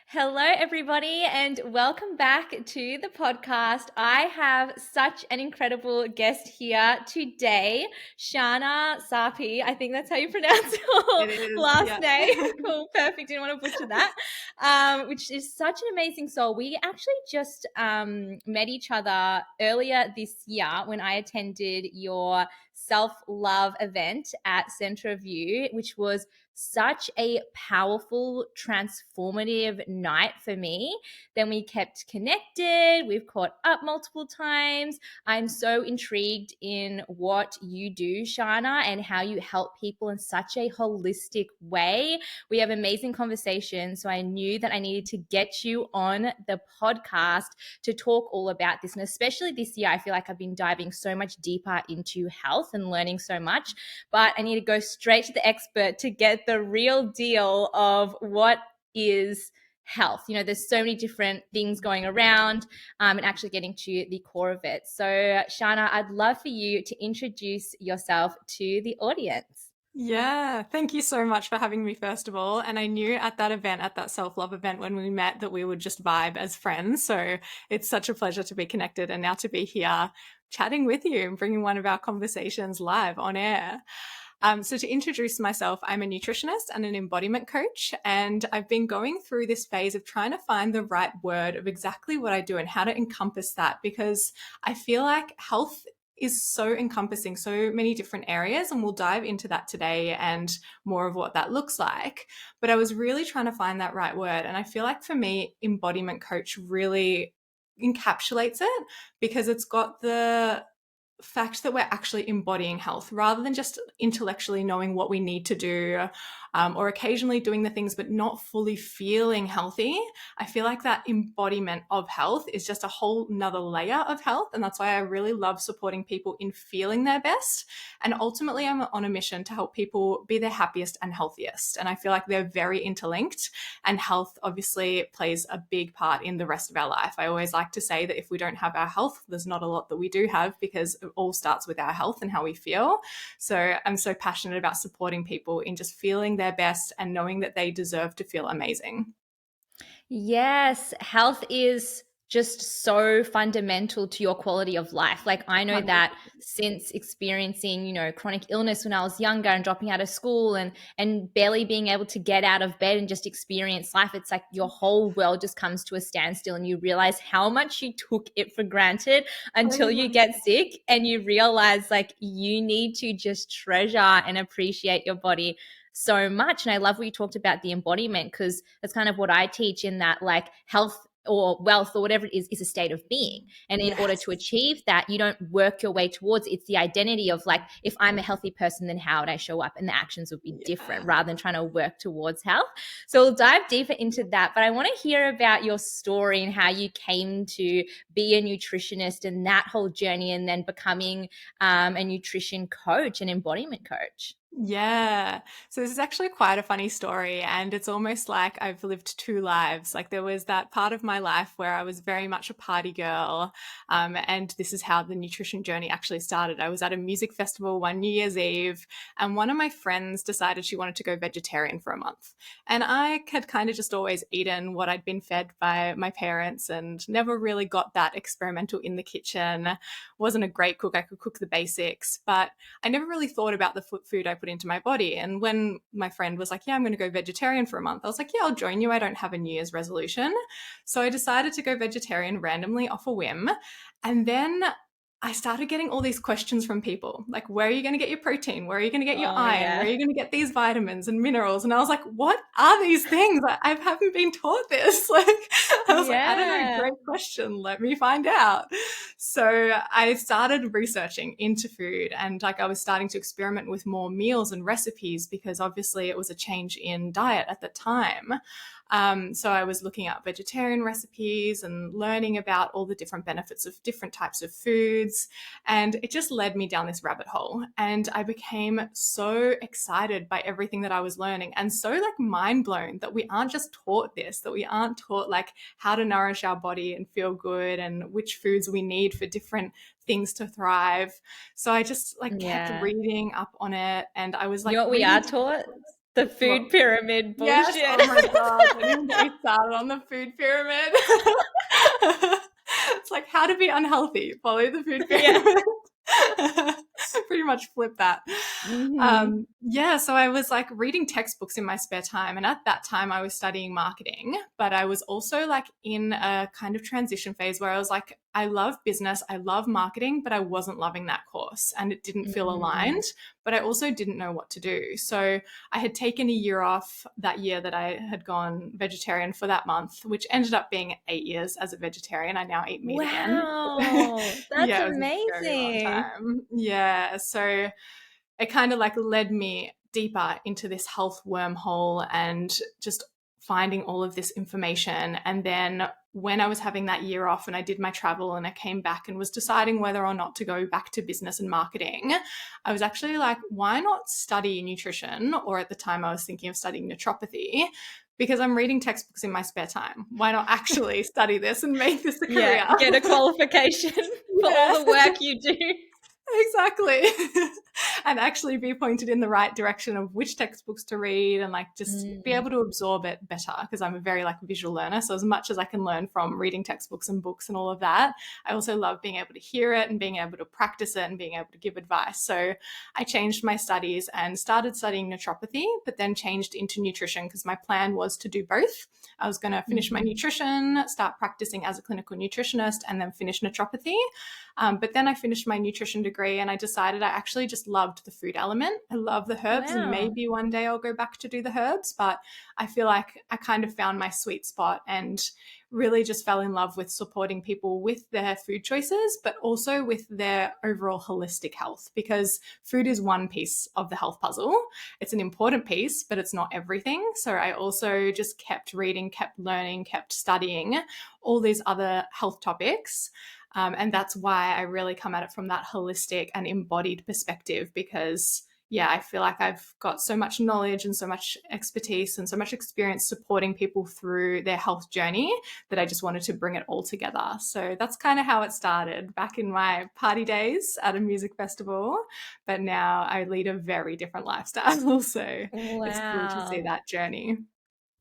Hello, everybody, and welcome back to the podcast. I have such an incredible guest here today, Shahna Sarpi. I think that's how you pronounce your It is, last yeah. name. Cool, perfect. Didn't want to butcher that. Which is such an amazing soul. We actually just met each other earlier this year when I attended your self-love event at Center of You, which was such a powerful, transformative night for me. Then we kept connected. We've caught up multiple times. I'm so intrigued in what you do, Shana, and how you help people in such a holistic way. We have amazing conversations. So I knew that I needed to get you on the podcast to talk all about this. And especially this year, I feel like I've been diving so much deeper into health and learning so much, but I need to go straight to the expert to get the real deal of what is health. You know, there's so many different things going around, and actually getting to the core of it. So, Shana, I'd love for you to introduce yourself to the audience. Yeah, thank you so much for having me, first of all. And I knew at that event, at that self-love event when we met, that we would just vibe as friends. So it's such a pleasure to be connected and now to be here chatting with you and bringing one of our conversations live on air. So to introduce myself, I'm a nutritionist and an embodiment coach, and I've been going through this phase of trying to find the right word of exactly what I do and how to encompass that, because I feel like health is so encompassing, so many different areas, and we'll dive into that today and more of what that looks like. But I was really trying to find that right word, and I feel like for me, embodiment coach really encapsulates it, because it's got the fact that we're actually embodying health rather than just intellectually knowing what we need to do, or occasionally doing the things but not fully feeling healthy. I feel like that embodiment of health is just a whole nother layer of health, and that's why I really love supporting people in feeling their best. And ultimately, I'm on a mission to help people be their happiest and healthiest, and I feel like they're very interlinked, and health obviously plays a big part in the rest of our life. I always like to say that if we don't have our health, there's not a lot that we do have, because it all starts with our health and how we feel. So I'm so passionate about supporting people in just feeling their best and knowing that they deserve to feel amazing. Yes, health is just so fundamental to your quality of life. Like I know that 100%. since experiencing, chronic illness when I was younger and dropping out of school and barely being able to get out of bed and just experience life, it's like your whole world just comes to a standstill and you realize how much you took it for granted until you Totally. get sick and you realize like you need to just treasure and appreciate your body so much. And I love what you talked about the embodiment, because that's kind of what I teach, in that like health or wealth or whatever it is a state of being. And in order to Yes. achieve that, you don't work your way towards it. It's the identity of like, if I'm a healthy person, then how would I show up? And the actions would be different Yeah. rather than trying to work towards health. So we'll dive deeper into that. But I want to hear about your story and how you came to be a nutritionist and that whole journey, and then becoming a nutrition coach, an embodiment coach. Yeah. So this is actually quite a funny story, and it's almost like I've lived two lives. Like there was that part of my life where I was very much a party girl, and this is how the nutrition journey actually started. I was at a music festival one New Year's Eve, and one of my friends decided she wanted to go vegetarian for a month. And I had kind of just always eaten what I'd been fed by my parents and never really got that experimental in the kitchen. Wasn't a great cook. I could cook the basics, but I never really thought about the food I put into my body. And when my friend was like, yeah, I'm going to go vegetarian for a month, I was like, yeah, I'll join you. I don't have a New Year's resolution. So I decided to go vegetarian randomly off a whim. And then I started getting all these questions from people like, where are you going to get your protein? Where are you going to get your Oh, iron? Where are yeah. you going to get these vitamins and minerals? And I was like, what are these things? I haven't been taught this. Like, I was like, I don't know, Yeah. great question. Let me find out. So I started researching into food, and like I was starting to experiment with more meals and recipes, because obviously it was a change in diet at the time. So I was looking up vegetarian recipes and learning about all the different benefits of different types of foods. And it just led me down this rabbit hole. And I became so excited by everything that I was learning, and so like mind blown that we aren't just taught this, that we aren't taught like how to nourish our body and feel good and which foods we need for different things to thrive. So I just like kept Yeah. reading up on it, and I was You like know what we reading. are taught? The food pyramid Yes. bullshit. Oh my God. Don't even get me started on the food pyramid. It's like how to be unhealthy. Follow the food Yeah. pyramid. Pretty much flip that. Mhm. Yeah, so I was like reading textbooks in my spare time. And at that time, I was studying marketing, but I was also like in a kind of transition phase where I was like, I love business, I love marketing, but I wasn't loving that course and it didn't feel Mm. aligned. But I also didn't know what to do. So I had taken a year off that year that I had gone vegetarian for that month, which ended up being 8 years as a vegetarian. I now eat meat again. Wow. That's Yeah, it was a very long amazing. time. Yeah. So it kind of like led me deeper into this health wormhole and just finding all of this information. And then when I was having that year off and I did my travel and I came back and was deciding whether or not to go back to business and marketing, I was actually like, why not study nutrition? Or at the time I was thinking of studying naturopathy because I'm reading textbooks in my spare time. Why not actually study this and make this a Yeah, career? get a qualification for all Yeah. the work you do. Exactly. And actually be pointed in the right direction of which textbooks to read and like just be Mm. able to absorb it better because I'm a very like visual learner. So as much as I can learn from reading textbooks and books and all of that, I also love being able to hear it and being able to practice it and being able to give advice. So I changed my studies and started studying naturopathy, but then changed into nutrition because my plan was to do both. I was going to finish my Mhm. nutrition, start practicing as a clinical nutritionist, and then finish naturopathy. But then I finished my nutrition degree and I decided I actually just loved the food element. I love the herbs and Wow. maybe one day I'll go back to do the herbs, but I feel like I kind of found my sweet spot and really just fell in love with supporting people with their food choices, but also with their overall holistic health because food is one piece of the health puzzle. It's an important piece, but it's not everything. So I also just kept reading, kept learning, kept studying all these other health topics. And that's why I really come at it from that holistic and embodied perspective because, yeah, I feel like I've got so much knowledge and so much expertise and so much experience supporting people through their health journey that I just wanted to bring it all together. So that's kind of how it started back in my party days at a music festival. But now I lead a very different lifestyle. So it's cool to see Wow. that journey.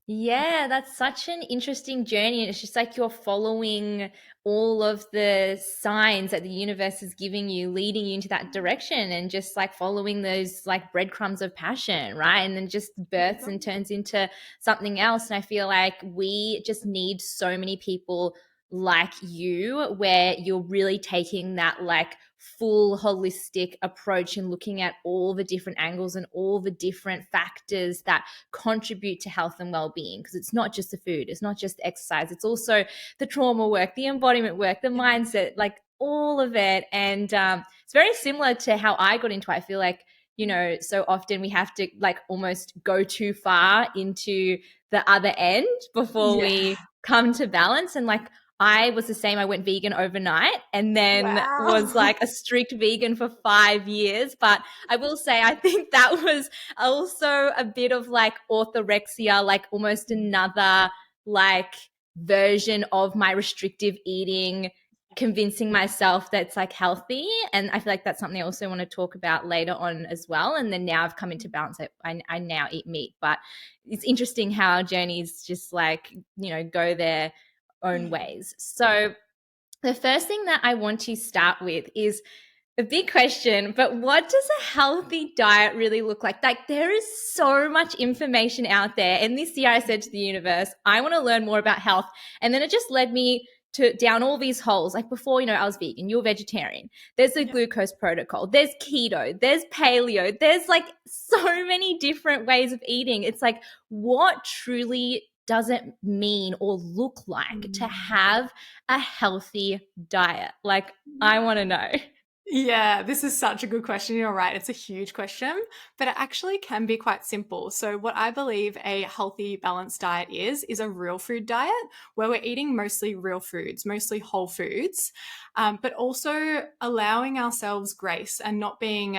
Yeah, that's such an interesting journey. And it's just like you're following all of the signs that the universe is giving you, leading you into that direction, and just like following those like breadcrumbs of passion, right? And then just births and turns into something else. And I feel like we just need so many people like you, where you're really taking that like full holistic approach and looking at all the different angles and all the different factors that contribute to health and well-being, because it's not just the food, it's not just the exercise, it's also the trauma work, the embodiment work, the mindset, like all of it. And it's very similar to how I got into it. I feel like, you know, so often we have to like almost go too far into the other end before Yeah. we come to balance. And like I was the same. I went vegan overnight and then was Wow. like a strict vegan for 5 years. But I will say, I think that was also a bit of like orthorexia, like almost another like version of my restrictive eating, convincing myself that it's like healthy. And I feel like that's something I also want to talk about later on as well. And then now I've come into balance. I now eat meat, but it's interesting how our journeys just like, you know, go their own ways. So the first thing that I want to start with is a big question, but what does a healthy diet really look like? Like, there is so much information out there. And this year I said to the universe, I want to learn more about health. And then it just led me to down all these holes. Like before, you know, I was vegan, you're vegetarian. There's the Yeah. glucose protocol, there's keto, there's paleo, there's like so many different ways of eating. It's like, what truly does it mean or look like to have a healthy diet? Like, I want to know. Yeah, this is such a good question. You're right. It's a huge question, but it actually can be quite simple. So, what I believe a healthy, balanced diet is a real food diet where we're eating mostly real foods, mostly whole foods, but also allowing ourselves grace and not being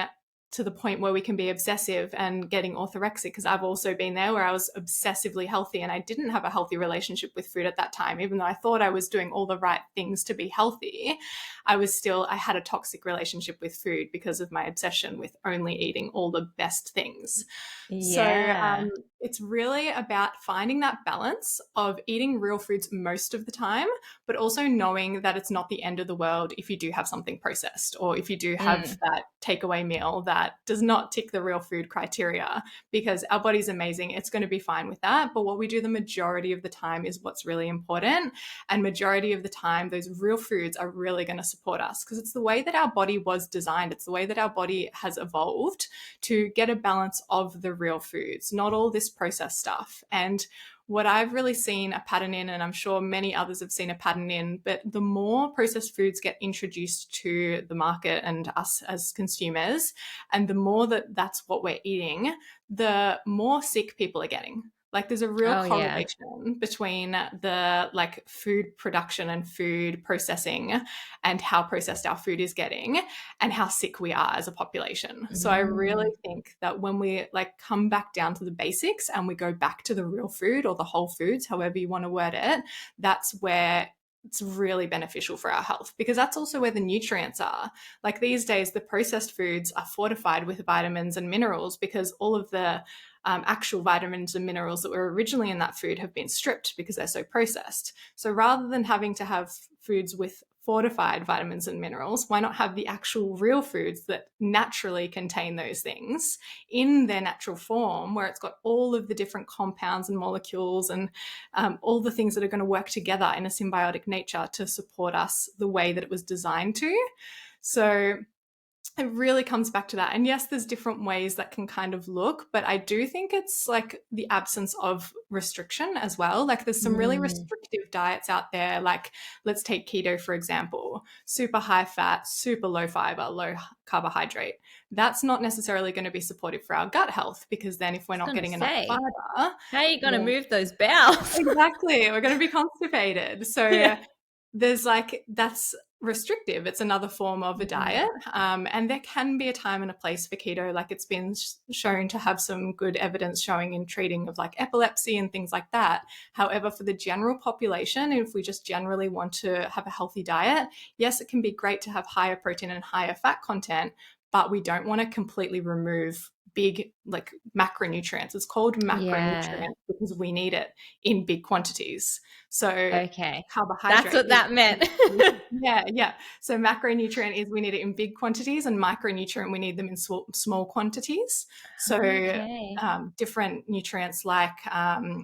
to the point where we can be obsessive and getting orthorexic, because I've also been there where I was obsessively healthy and I didn't have a healthy relationship with food at that time. Even though I thought I was doing all the right things to be healthy, I had a toxic relationship with food because of my obsession with only eating all the best things. So Yeah. it's really about finding that balance of eating real foods most of the time, but also knowing that it's not the end of the world if you do have something processed, or if you do have that takeaway meal that does not tick the real food criteria, because our body's amazing. It's going to be fine with that. But what we do the majority of the time is what's really important. And majority of the time, those real foods are really going to support us, because it's the way that our body was designed. It's the way that our body has evolved to get a balance of the real foods, not all this processed stuff. And what I've really seen a pattern in, and I'm sure many others have seen a pattern in, but the more processed foods get introduced to the market and us as consumers, and the more that that's what we're eating, the more sick people are getting. Like, there's a real Oh, yeah. correlation between the like food production and food processing and how processed our food is getting and how sick we are as a population. So I really think that when we like come back down to the basics and we go back to the real food or the whole foods, however you want to word it, that's where it's really beneficial for our health, because that's also where the nutrients are. Like, these days, the processed foods are fortified with vitamins and minerals because all of the actual vitamins and minerals that were originally in that food have been stripped because they're so processed. So rather than having to have foods with fortified vitamins and minerals, why not have the actual real foods that naturally contain those things in their natural form, where it's got all of the different compounds and molecules and all the things that are going to work together in a symbiotic nature to support us the way that it was designed to. So it really comes back to that. And yes, there's different ways that can kind of look, but I do think it's like the absence of restriction as well. Like, there's some really restrictive diets out there. Like, let's take keto, for example, super high fat, super low fiber, low carbohydrate. That's not necessarily going to be supportive for our gut health, because then if we're not getting enough fiber, how are you going to move those bowels? exactly, we're going to be constipated. So there's like, that's restrictive. It's another form of a diet. And there can be a time and a place for keto. Like, it's been shown to have some good evidence showing in treating of like epilepsy and things like that. However, for the general population, if we just generally want to have a healthy diet, yes, it can be great to have higher protein and higher fat content, but we don't want to completely remove big like macronutrients. It's called macronutrients because we need it in big quantities. So carbohydrate, that's what that meant. yeah. So macronutrient is we need it in big quantities, and micronutrient we need them in small quantities. So different nutrients like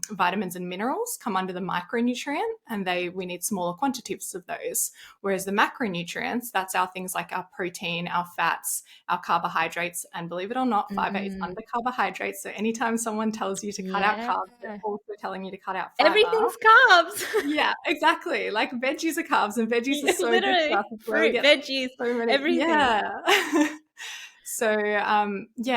vitamins and minerals come under the micronutrient, and we need smaller quantities of those. Whereas the macronutrients, that's our things like our protein, our fats, our carbohydrates, and believe it or not, fiber is under carbohydrates. So anytime someone tells you to cut out carbs, they're also telling you to cut out fiber. Everything's carbs. Yeah, exactly. Like, veggies are carbs, and veggies are so literally good stuff. fruit, veggies, everything. Yeah. So,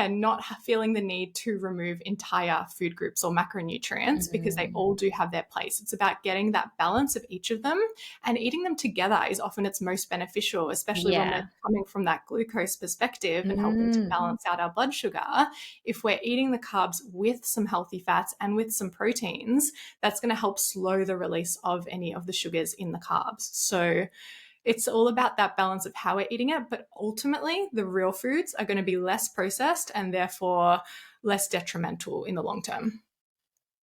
not feeling the need to remove entire food groups or macronutrients because they all do have their place. It's about getting that balance of each of them, and eating them together is often its most beneficial, especially when we're coming from that glucose perspective and helping to balance out our blood sugar. If we're eating the carbs with some healthy fats and with some proteins, that's going to help slow the release of any of the sugars in the carbs. So it's all about that balance of how we're eating it, but ultimately the real foods are going to be less processed and therefore less detrimental in the long term.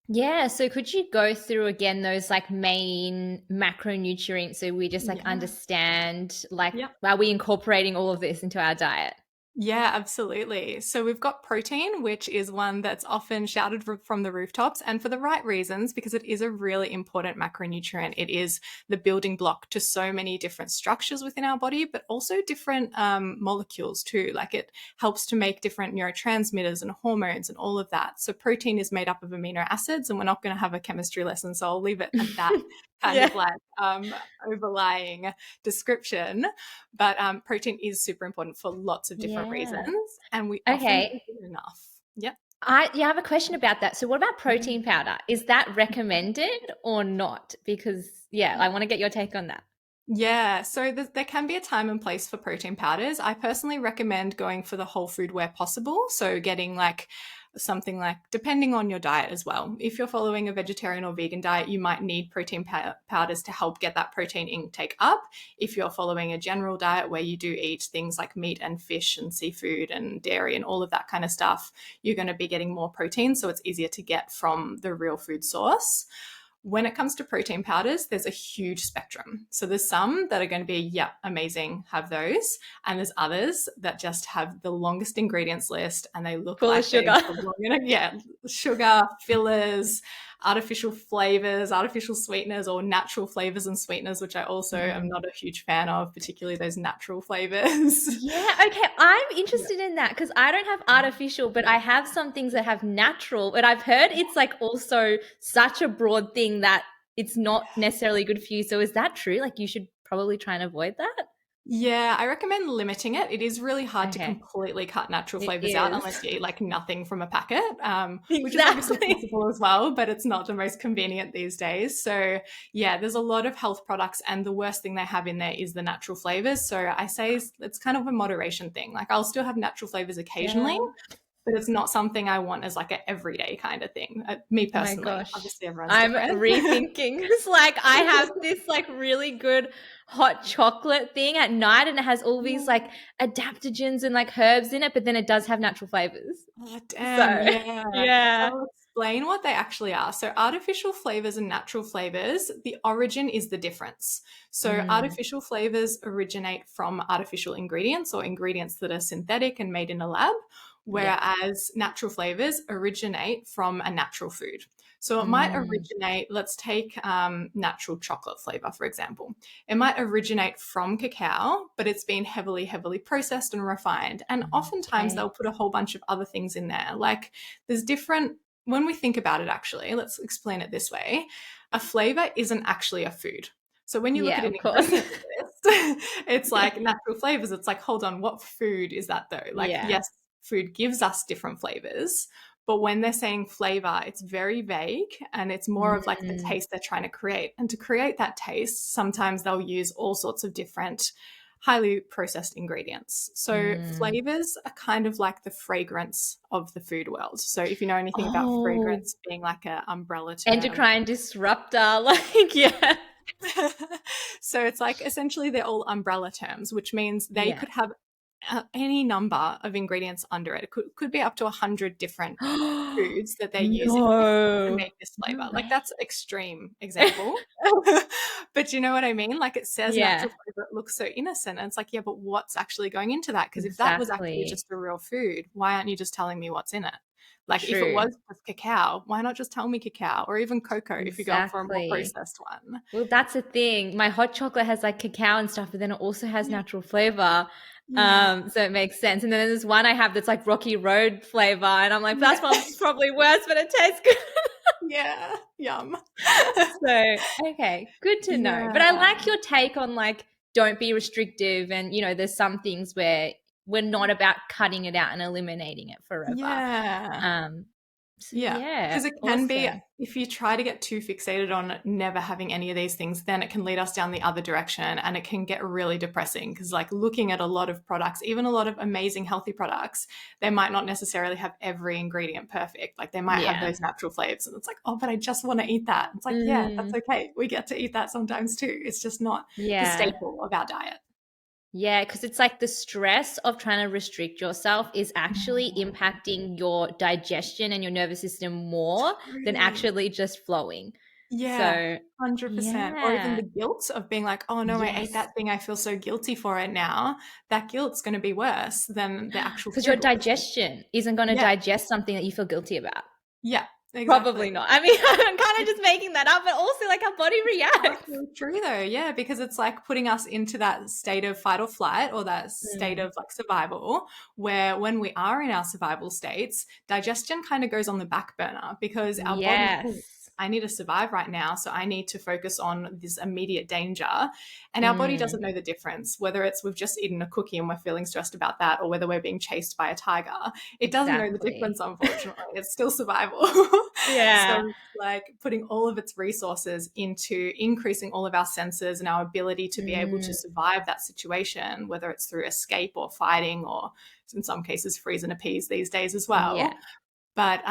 Yeah, so could you go through again those like main macronutrients so we just like understand like are we incorporating all of this into our diet? Yeah, absolutely. So we've got protein, which is one that's often shouted from the rooftops, and for the right reasons, because it is a really important macronutrient. It is the building block to so many different structures within our body, but also different molecules too. Like, it helps to make different neurotransmitters and hormones and all of that. So protein is made up of amino acids, and we're not going to have a chemistry lesson, so I'll leave it at that kind of like overlying description. But protein is super important for lots of different reasons, and we often don't get enough. Yep. I have a question about that. So what about protein powder? Is that recommended or not? Because I want to get your take on that. Yeah, so there can be a time and place for protein powders. I personally recommend going for the whole food where possible. So getting like something like, depending on your diet as well. If you're following a vegetarian or vegan diet, you might need protein powders to help get that protein intake up. If you're following a general diet where you do eat things like meat and fish and seafood and dairy and all of that kind of stuff, you're going to be getting more protein. So it's easier to get from the real food source. When it comes to protein powders, there's a huge spectrum. So there's some that are going to be, yeah, amazing, have those. And there's others that just have the longest ingredients list and they look Full of like they sugar. belong in it. Yeah, sugar, fillers, artificial flavors, artificial sweeteners, or natural flavors and sweeteners, which I also am not a huge fan of, particularly those natural flavors. Yeah, okay. I'm interested in that because I don't have artificial, but I have some things that have natural. But I've heard it's like also such a broad thing that it's not necessarily good for you. So is that true? Like you should probably try and avoid that? Yeah, I recommend limiting it. It is really hard to Okay. completely cut natural It flavors out is. unless you eat like nothing from a packet, which is obviously Exactly. possible as well, but it's not the most convenient these days. So, yeah, there's a lot of health products, and the worst thing they have in there is the natural flavors. So, I say it's kind of a moderation thing. Like, I'll still have natural flavors occasionally, Yeah. but it's not something I want as like an everyday kind of thing. Me Oh my personally, gosh. obviously, everyone's I'm different. rethinking. It's like I have this like really good hot chocolate thing at night and it has all these Yeah. like adaptogens and like herbs in it, but then it does have natural flavors. Oh, damn, So, yeah. yeah. I'll explain what they actually are. So, artificial flavors and natural flavors, the origin is the difference. So, Mm, artificial flavors originate from artificial ingredients or ingredients that are synthetic and made in a lab, yeah. whereas natural flavors originate from a natural food. So, it might Mm, originate, let's take natural chocolate flavor, for example. It might originate from cacao, but it's been heavily, heavily processed and refined. And oftentimes okay. they'll put a whole bunch of other things in there. Like there's different, when we think about it, actually, let's explain it this way: a flavor isn't actually a food. So when you look at Yeah, an of course. ingredient list, it's like natural flavors. It's like, hold on, what food is that though? Like, Yeah. yes, food gives us different flavors, but when they're saying flavor, it's very vague and it's more of like the Mm, taste they're trying to create. And to create that taste, sometimes they'll use all sorts of different highly processed ingredients. So mm. flavors are kind of like the fragrance of the food world. So if you know anything about Oh, fragrance being like an umbrella term, endocrine disruptor. Like, yeah. so it's like essentially they're all umbrella terms, which means they Yeah. could have any number of ingredients under it. It could be up to 100 different foods that they're using to No. make this No flavor. Like way. that's extreme example. But you know what I mean? Like it says Yeah, natural flavor, it looks so innocent. And it's like, yeah, but what's actually going into that? Because if that was actually exactly. just a real food, why aren't you just telling me what's in it? Like if it True. was just cacao, why not just tell me cacao or even cocoa if you go for a more Exactly. processed one? Well, that's the thing. My hot chocolate has like cacao and stuff, but then it also has Yeah. natural flavor. Yeah. So it makes sense. And then there's one I have that's like Rocky Road flavor, and I'm like, that's Yeah. probably worse, but it tastes good. Yeah. Yum. So, okay, good to know. But I Yeah. like your take on like, don't be restrictive. And, there's some things where we're not about cutting it out and eliminating it forever. Yeah. Um, so Yeah, yeah, because it can be, awesome. if you try to get too fixated on never having any of these things, then it can lead us down the other direction and it can get really depressing because, like, looking at a lot of products, even a lot of amazing healthy products, they might not necessarily have every ingredient perfect. Like, they might have Yeah. those natural flavors, and it's like, oh, but I just want to eat that. It's like, yeah, that's Mm, okay. We get to eat that sometimes too. It's just not the yeah. staple of our diet. Yeah, because it's like the stress of trying to restrict yourself is actually impacting your digestion and your nervous system more than Totally. actually just flowing. Yeah, So, 100%. Or even yeah. the guilt of being like, "Oh, no, I ate Yes. that thing. I feel so guilty for it now." That guilt's gonna be worse than the actual Because your food was. digestion isn't going to Yeah, digest something that you feel guilty about. yeah, exactly. Probably not. I mean, I'm kind of just making that up, but also like our body Oh, that's reacts. really true though, yeah, because it's like putting us into that state of fight or flight or that state Mm. of like survival, where when we are in our survival states, digestion kind of goes on the back burner because our body Yes. thinks. I need to survive right now, so I need to focus on this immediate danger. And our body doesn't know the difference, whether it's we've just eaten a cookie and we're feeling stressed about that, or whether we're being chased by a tiger. It doesn't know the difference, unfortunately. It's still survival. Yeah. So it's like putting all of its resources into increasing all of our senses and our ability to be able to survive that situation, whether it's through escape or fighting, or in some cases freeze and appease these days as well. Yeah. But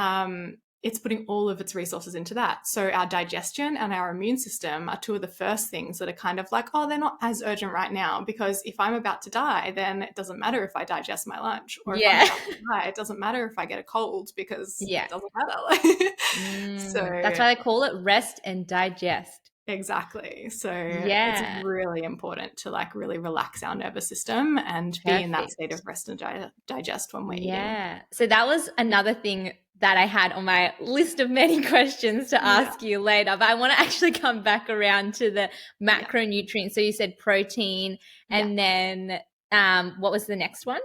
it's putting all of its resources into that. So our digestion and our immune system are two of the first things that are kind of like, oh, they're not as urgent right now, because if I'm about to die, then it doesn't matter if I digest my lunch, or if I'm about to die, it doesn't matter if I get a cold, because it doesn't matter. So that's why they call it rest and digest. Exactly. So it's really important to like really relax our nervous system and be in that state of rest and digest when we're eating. So that was another thing that I had on my list of many questions to ask you later, but I want to actually come back around to the macronutrients. So you said protein, and then what was the next one?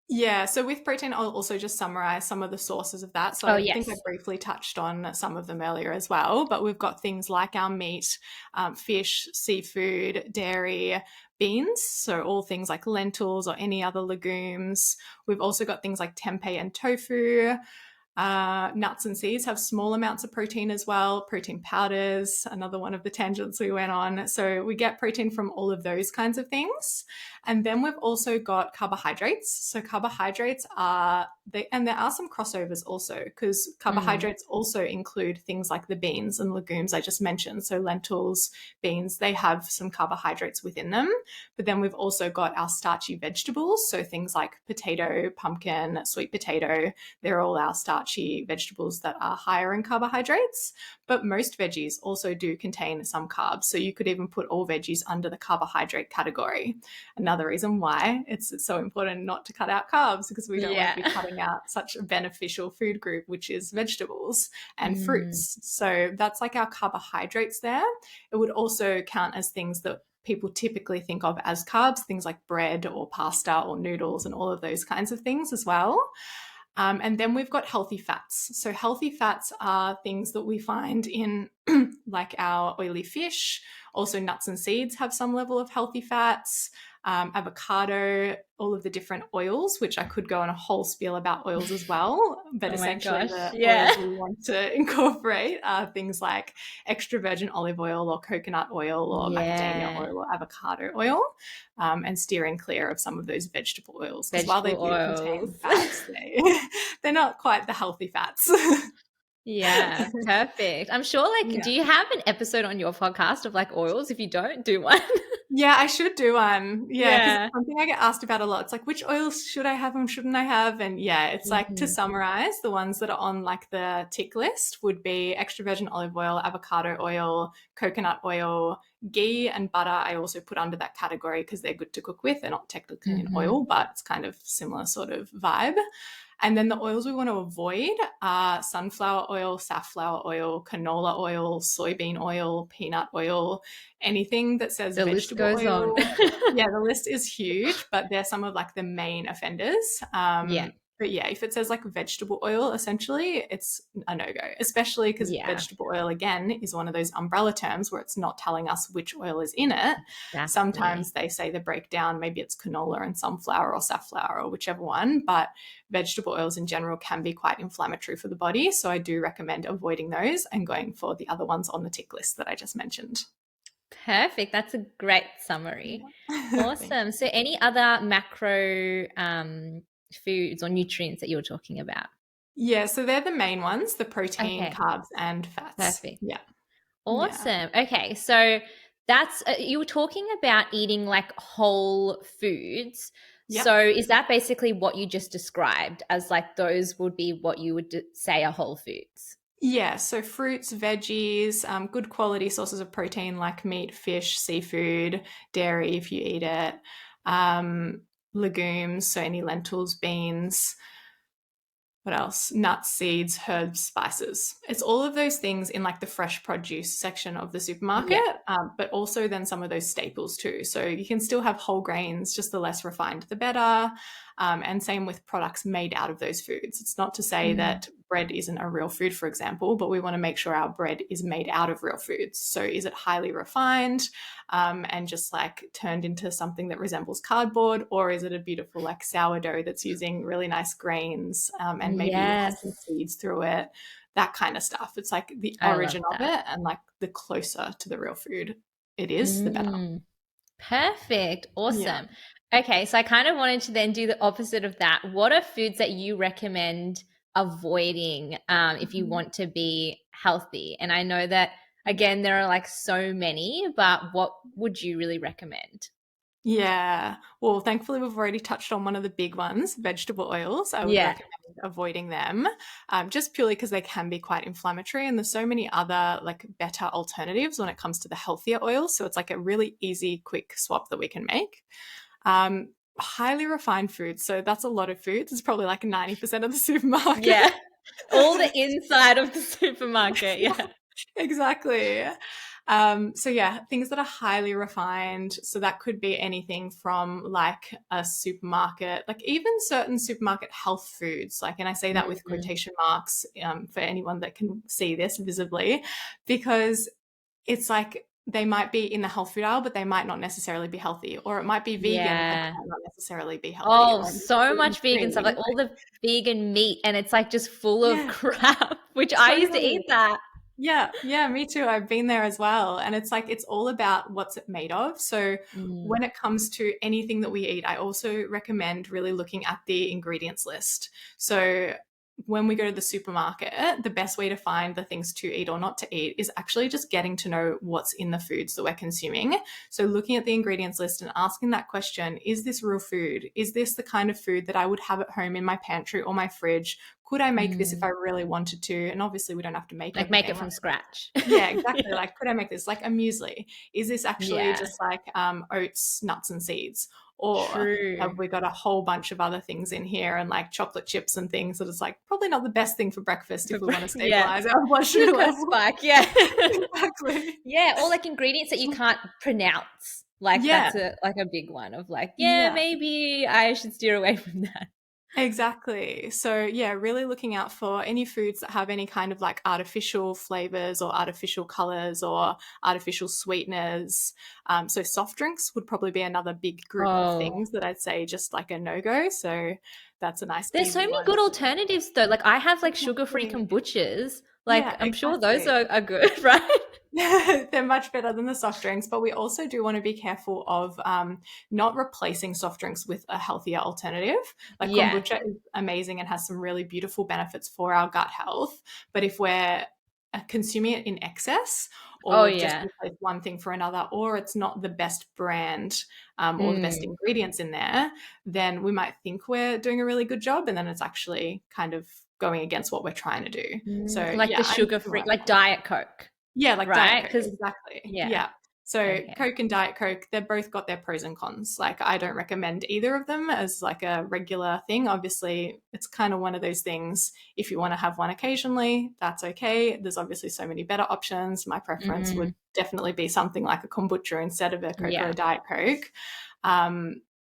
Yeah, so with protein, I'll also just summarize some of the sources of that. So I think I briefly touched on some of them earlier as well, but we've got things like our meat, fish, seafood, dairy, beans, so all things like lentils or any other legumes. We've also got things like tempeh and tofu. Nuts and seeds have small amounts of protein as well. Protein powders, another one of the tangents we went on. So we get protein from all of those kinds of things. And then we've also got carbohydrates. So carbohydrates and there are some crossovers also, because carbohydrates also include things like the beans and legumes I just mentioned. So lentils, beans, they have some carbohydrates within them. But then we've also got our starchy vegetables. So things like potato, pumpkin, sweet potato, they're all our starchy vegetables that are higher in carbohydrates. But most veggies also do contain some carbs. So you could even put all veggies under the carbohydrate category. Another reason why it's so important not to cut out carbs, because we don't want to be cutting out such a beneficial food group, which is vegetables and fruits. So that's like our carbohydrates there. It would also count as things that people typically think of as carbs, things like bread or pasta or noodles and all of those kinds of things as well. And then we've got healthy fats. So healthy fats are things that we find in like our oily fish. Also nuts and seeds have some level of healthy fats. Avocado, all of the different oils, which I could go on a whole spiel about oils as well. But essentially the oils we want to incorporate are things like extra virgin olive oil or coconut oil or macadamia oil or avocado oil, and steering clear of some of those vegetable oils. Because while they do contain fats, they're not quite the healthy fats. Yeah, perfect. I'm sure, like, do you have an episode on your podcast of like oils? If you don't, do one. Yeah, I should do one. Yeah, because it's something I get asked about a lot. It's like, which oils should I have and shouldn't I have? And yeah, it's like, to summarize, the ones that are on like the tick list would be extra virgin olive oil, avocado oil, coconut oil, ghee and butter. I also put under that category because they're good to cook with. They're not technically an oil, but it's kind of similar sort of vibe. And then the oils we want to avoid are sunflower oil, safflower oil, canola oil, soybean oil, peanut oil, anything that says vegetable oil. The list goes on. Yeah, the list is huge, but they're some of like the main offenders. But yeah, if it says like vegetable oil, essentially, it's a no-go, especially because vegetable oil, again, is one of those umbrella terms where it's not telling us which oil is in it. Exactly. Sometimes they say the breakdown, maybe it's canola and sunflower or safflower or whichever one, but vegetable oils in general can be quite inflammatory for the body. So I do recommend avoiding those and going for the other ones on the tick list that I just mentioned. Perfect. That's a great summary. Awesome. So any other macro foods or nutrients that you were talking about? Yeah, so they're the main ones, the protein, carbs, and fats. Perfect. Yeah. Awesome. Yeah. Okay, so that's you were talking about eating like whole foods. Yep. So is that basically what you just described as like those would be what you would say are whole foods? Yeah, so fruits, veggies, good quality sources of protein like meat, fish, seafood, dairy if you eat it, legumes, so any lentils, beans. what else? Nuts, seeds, herbs, spices. It's all of those things in like the fresh produce section of the supermarket, Yeah. but also then some of those staples too. So you can still have whole grains, just the less refined, the better. And same with products made out of those foods. It's not to say that bread isn't a real food, for example, but we want to make sure our bread is made out of real foods. So is it highly refined and just like turned into something that resembles cardboard, or is it a beautiful like sourdough that's using really nice grains and maybe has Yes. some seeds through it, that kind of stuff. It's like the I love origin of that. it, and like the closer to the real food it is, the better. Perfect. Yeah. Awesome. Okay, so I kind of wanted to then do the opposite of that. What are foods that you recommend avoiding if you want to be healthy? And I know that, again, there are like so many, but what would you really recommend? Yeah. Well, thankfully, we've already touched on one of the big ones, vegetable oils. I would Yeah. recommend avoiding them just purely because they can be quite inflammatory. And there's so many other like better alternatives when it comes to the healthier oils. So it's like a really easy, quick swap that we can make. Highly refined foods. So that's a lot of foods. It's probably like 90% of the supermarket. Yeah. All the inside of the supermarket. Yeah. Exactly. So yeah, things that are highly refined. So that could be anything from like a supermarket, like even certain supermarket health foods. Like, and I say that with Mhm. quotation marks for anyone that can see this visibly, because it's like they might be in the health food aisle, but they might not necessarily be healthy, or it might be vegan, but Yeah. it might not necessarily be healthy, Oh, or so gluten much vegan stuff, free. like all the vegan meat, and it's like just full of Yeah, crap, which I used to totally. eat that. Yeah, me too. I've been there as well. And it's like, it's all about what's it made of. So Mm. when it comes to anything that we eat, I also recommend really looking at the ingredients list. So when we go to the supermarket, the best way to find the things to eat or not to eat is actually just getting to know what's in the foods that we're consuming. So looking at the ingredients list and asking that question, is this real food? Is this the kind of food that I would have at home in my pantry or my fridge? Could I make this if Mm. I really wanted to? And obviously, we don't have to make Like, make it everything. from scratch. Yeah, exactly. Yeah. Like, could I make this like a muesli? Is this actually Yeah. just like oats, nuts, and seeds? Or have True. we got a whole bunch of other things in here and like chocolate chips and things that is like probably not the best thing for breakfast if we want to Yeah. stabilize our blood sugar Glucose level? spike, yeah. Exactly. Yeah, or like ingredients that you can't pronounce. Like, Yeah. that's a big one of like, yeah, Yeah. maybe I should steer away from that. Exactly. So, yeah, really looking out for any foods that have any kind of like artificial flavors or artificial colors or artificial sweeteners. So, soft drinks would probably be another big group of Oh. things that I'd say just like a no go. So, that's a nice There's so easy many one. good alternatives though. Like, I have like sugar-free Exactly. kombuchas. Like, Yeah, I'm sure those exactly. are good, right? They're much better than the soft drinks, but we also do want to be careful of not replacing soft drinks with a healthier alternative. Like Yeah. kombucha is amazing and has some really beautiful benefits for our gut health, but if we're consuming it in excess, or Oh, we've just yeah. replaced one thing for another, or it's not the best brand or the best Mm. ingredients in there, then we might think we're doing a really good job, and then it's actually kind of going against what we're trying to do. So Like yeah, the I'm sugar-free, similar. like Diet Coke, Yeah, like Diet right? Coke, Because exactly. yeah. Yeah. So Okay. Coke and Diet Coke, they've both got their pros and cons. Like I don't recommend either of them as like a regular thing. Obviously, it's kind of one of those things. If you want to have one occasionally, that's okay. There's obviously so many better options. My preference would Mm. definitely be something like a kombucha instead of a Coke or a Yeah. Diet Coke.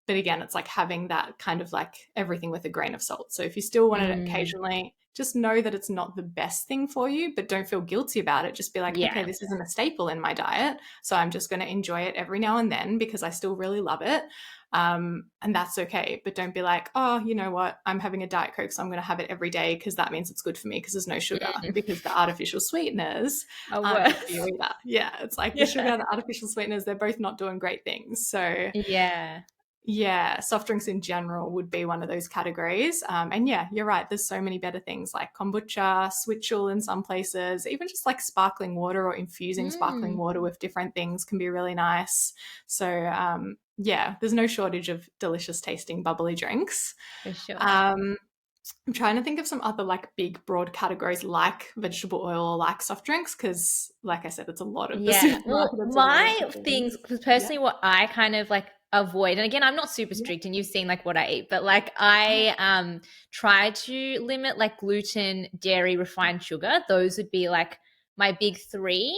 But again, it's like having that kind of like everything with a grain of salt. So if you still want it Mm. occasionally, just know that it's not the best thing for you, but don't feel guilty about it. Just be like, okay, Yeah. this isn't a staple in my diet. So I'm just going to enjoy it every now and then because I still really love it. And that's okay. But don't be like, oh, you know what? I'm having a Diet Coke, so I'm going to have it every day because that means it's good for me because there's no sugar, Mm. because the artificial sweeteners Are aren't good for worse. you either. Yeah, it's like the sugar Yeah. and the artificial sweeteners, they're both not doing great things. So Yeah. yeah, soft drinks in general would be one of those categories. And yeah, you're right. There's so many better things like kombucha, switchel in some places, even just like sparkling water or infusing sparkling Mm. water with different things can be really nice. So yeah, there's no shortage of delicious tasting bubbly drinks. For sure. Um, I'm trying to think of some other like big broad categories like vegetable oil or like soft drinks because, like I said, it's a lot of the Yeah. supermarket. Well, It's a lot of my the things, things. because Yeah. personally, what I kind of like avoid, and again, I'm not super strict, and you've seen like what I eat, but like I try to limit like gluten, dairy, refined sugar. Those would be like my big three.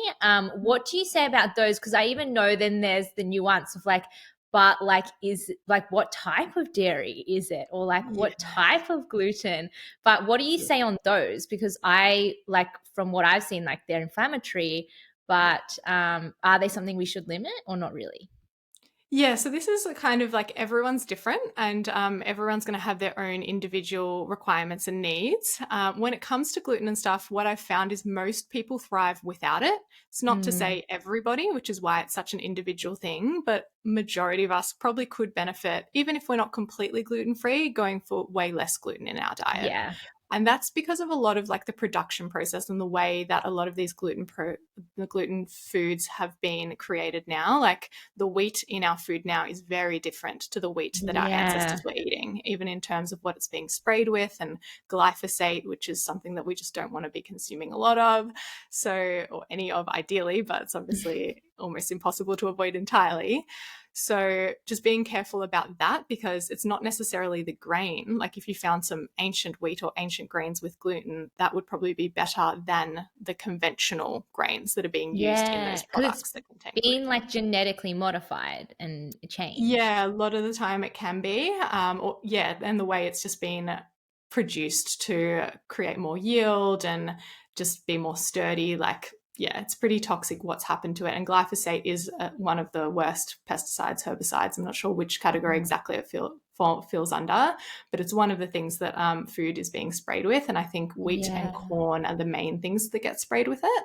What do you say about those? Because I even know then there's the nuance of like, but like, is like what type of dairy is it, or like Yeah. what type of gluten? But what do you say on those? Because I like, from what I've seen, like they're inflammatory, but are they something we should limit or not really? Yeah, so this is a kind of like everyone's different, and everyone's going to have their own individual requirements and needs. When it comes to gluten and stuff, what I've found is most people thrive without it. It's not to Mm, say everybody, which is why it's such an individual thing, but majority of us probably could benefit, even if we're not completely gluten free, going for way less gluten in our diet. yeah. And that's because of a lot of like the production process and the way that a lot of these the gluten foods have been created now. Like the wheat in our food now is very different to the wheat that our Yeah. ancestors were eating, even in terms of what it's being sprayed with, and glyphosate, which is something that we just don't want to be consuming a lot of. So, or any of ideally, but it's obviously almost impossible to avoid entirely. So just being careful about that, because it's not necessarily the grain. Like if you found some ancient wheat or ancient grains with gluten, that would probably be better than the conventional grains that are being used in Yeah. those Because it's products that contain been gluten. like genetically modified and changed. Yeah, a lot of the time it can be. Or yeah, and the way it's just been produced to create more yield and just be more sturdy. Like, yeah, it's pretty toxic what's happened to it. And glyphosate is one of the worst pesticides, herbicides. I'm not sure which category Mm. exactly it feels under, but it's one of the things that food is being sprayed with. And I think wheat and Yeah. corn are the main things that get sprayed with it,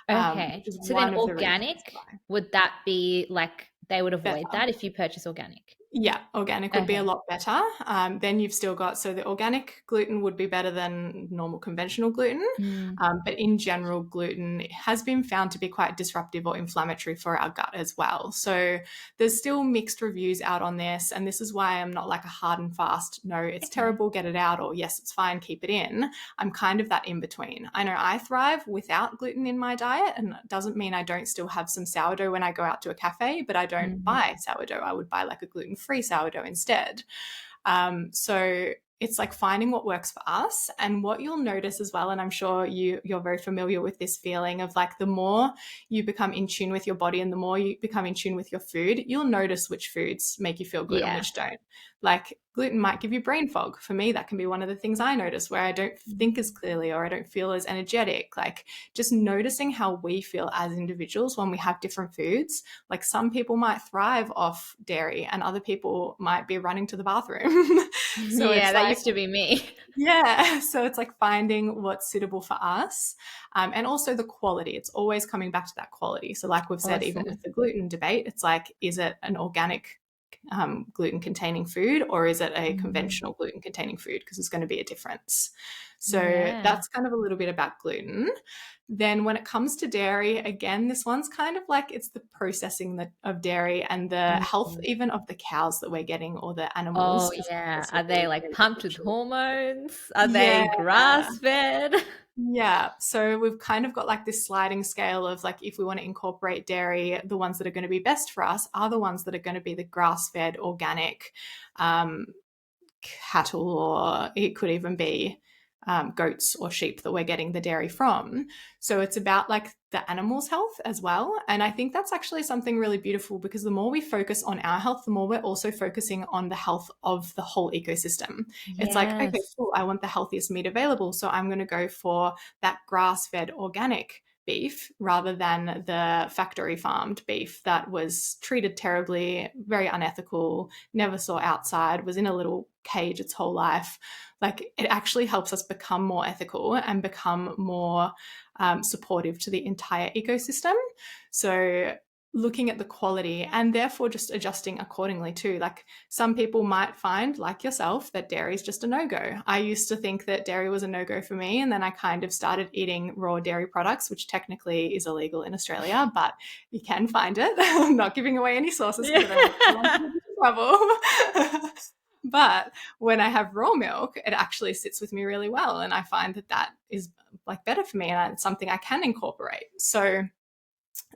Okay. which is So then one of the reasons organic, why. would that be like they would avoid Better. that if you purchase organic? Yeah, organic would be a Okay. lot better. Then you've still got, so the organic gluten would be better than normal conventional gluten. Mm. But in general, gluten has been found to be quite disruptive or inflammatory for our gut as well. So there's still mixed reviews out on this. And this is why I'm not like a hard and fast, no, it's Okay. terrible, get it out, or yes, it's fine, keep it in. I'm kind of that in between. I know I thrive without gluten in my diet, and it doesn't mean I don't still have some sourdough when I go out to a cafe, but I don't Mhm. buy sourdough. I would buy like a gluten-free sourdough instead. So it's like finding what works for us. And what you'll notice as well, and I'm sure you're very familiar with this feeling of like the more you become in tune with your body and the more you become in tune with your food, you'll notice which foods make you feel good and Yeah. which don't. Like gluten might give you brain fog. For me, that can be one of the things I notice, where I don't think as clearly or I don't feel as energetic. Like just noticing how we feel as individuals when we have different foods. Like some people might thrive off dairy and other people might be running to the bathroom. So Yeah, it's that like, used to be me. yeah. So it's like finding what's suitable for us. And also the quality. It's always coming back to that quality. So, like we've said, even with Awesome. the gluten debate, it's like, is it an organic gluten containing food, or is it a Mm. conventional gluten containing food? Because there's going to be a difference. So Yeah. that's kind of a little bit about gluten. Then when it comes to dairy, again, this one's kind of like it's the processing of dairy and the health Mm. even of the cows that we're getting, or the animals, Oh, because yeah. it's Are they very, like very pumped with individual. hormones? Are Yeah. they grass fed? Yeah. So we've kind of got like this sliding scale of like, if we want to incorporate dairy, the ones that are going to be best for us are the ones that are going to be the grass fed, organic, um, cattle, or it could even be goats or sheep that we're getting the dairy from. So it's about like the animal's health as well. And I think that's actually something really beautiful, because the more we focus on our health, the more we're also focusing on the health of the whole ecosystem. It's like, okay, Yes. cool, I want the healthiest meat available. So I'm going to go for that grass fed organic beef rather than the factory farmed beef that was treated terribly, very unethical, never saw outside, was in a little cage its whole life. Like it actually helps us become more ethical and become more supportive to the entire ecosystem. So looking at the quality and therefore just adjusting accordingly too. Like some people might find, like yourself, that dairy is just a no-go. I used to think that dairy was a no-go for me, and then I kind of started eating raw dairy products, which technically is illegal in Australia, but you can find it. I'm not giving away any sources because I don't want anyone to Yeah. get into trouble. But when I have raw milk, it actually sits with me really well, and I find that that is like better for me, and it's something I can incorporate. So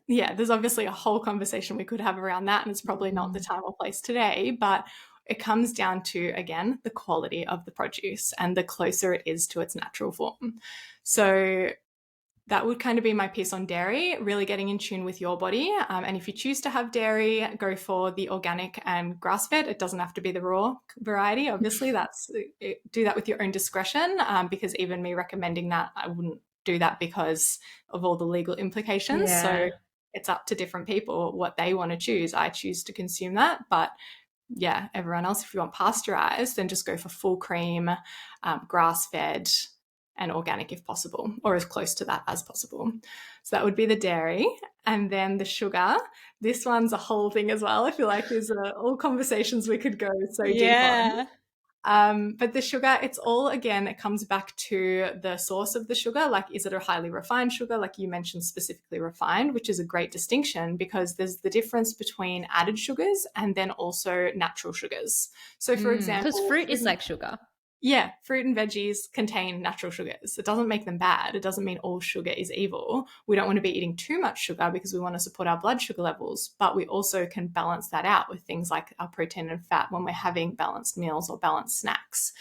Yeah, there's obviously a whole conversation we could have around that, and it's probably not the Mm. time or place today, but it comes down to, again, the quality of the produce and the closer it is to its natural form. So that would kind of be my piece on dairy, really getting in tune with your body. And if you choose to have dairy, go for the organic and grass-fed. It doesn't have to be the raw variety. Obviously, do that with your own discretion, because even me recommending that, I wouldn't do that because of all the legal implications. So Yeah. it's up to different people what they want to choose. I choose to consume that, but yeah, everyone else, if you want pasteurized, then just go for full cream, grass fed, and organic if possible, or as close to that as possible. So that would be the dairy. And then the sugar. This one's a whole thing as well. I feel like there's all conversations we could go so deep on. Yeah. But the sugar, it's all, again, it comes back to the source of the sugar. Like, is it a highly refined sugar? Like you mentioned, specifically refined, which is a great distinction because there's the difference between added sugars and then also natural sugars. So, for Because example, fruit is like sugar. yeah, fruit and veggies contain natural sugars. It doesn't make them bad. It doesn't mean all sugar is evil. We don't want to be eating too much sugar because we want to support our blood sugar levels, but we also can balance that out with things like our protein and fat when we're having balanced meals or balanced snacks.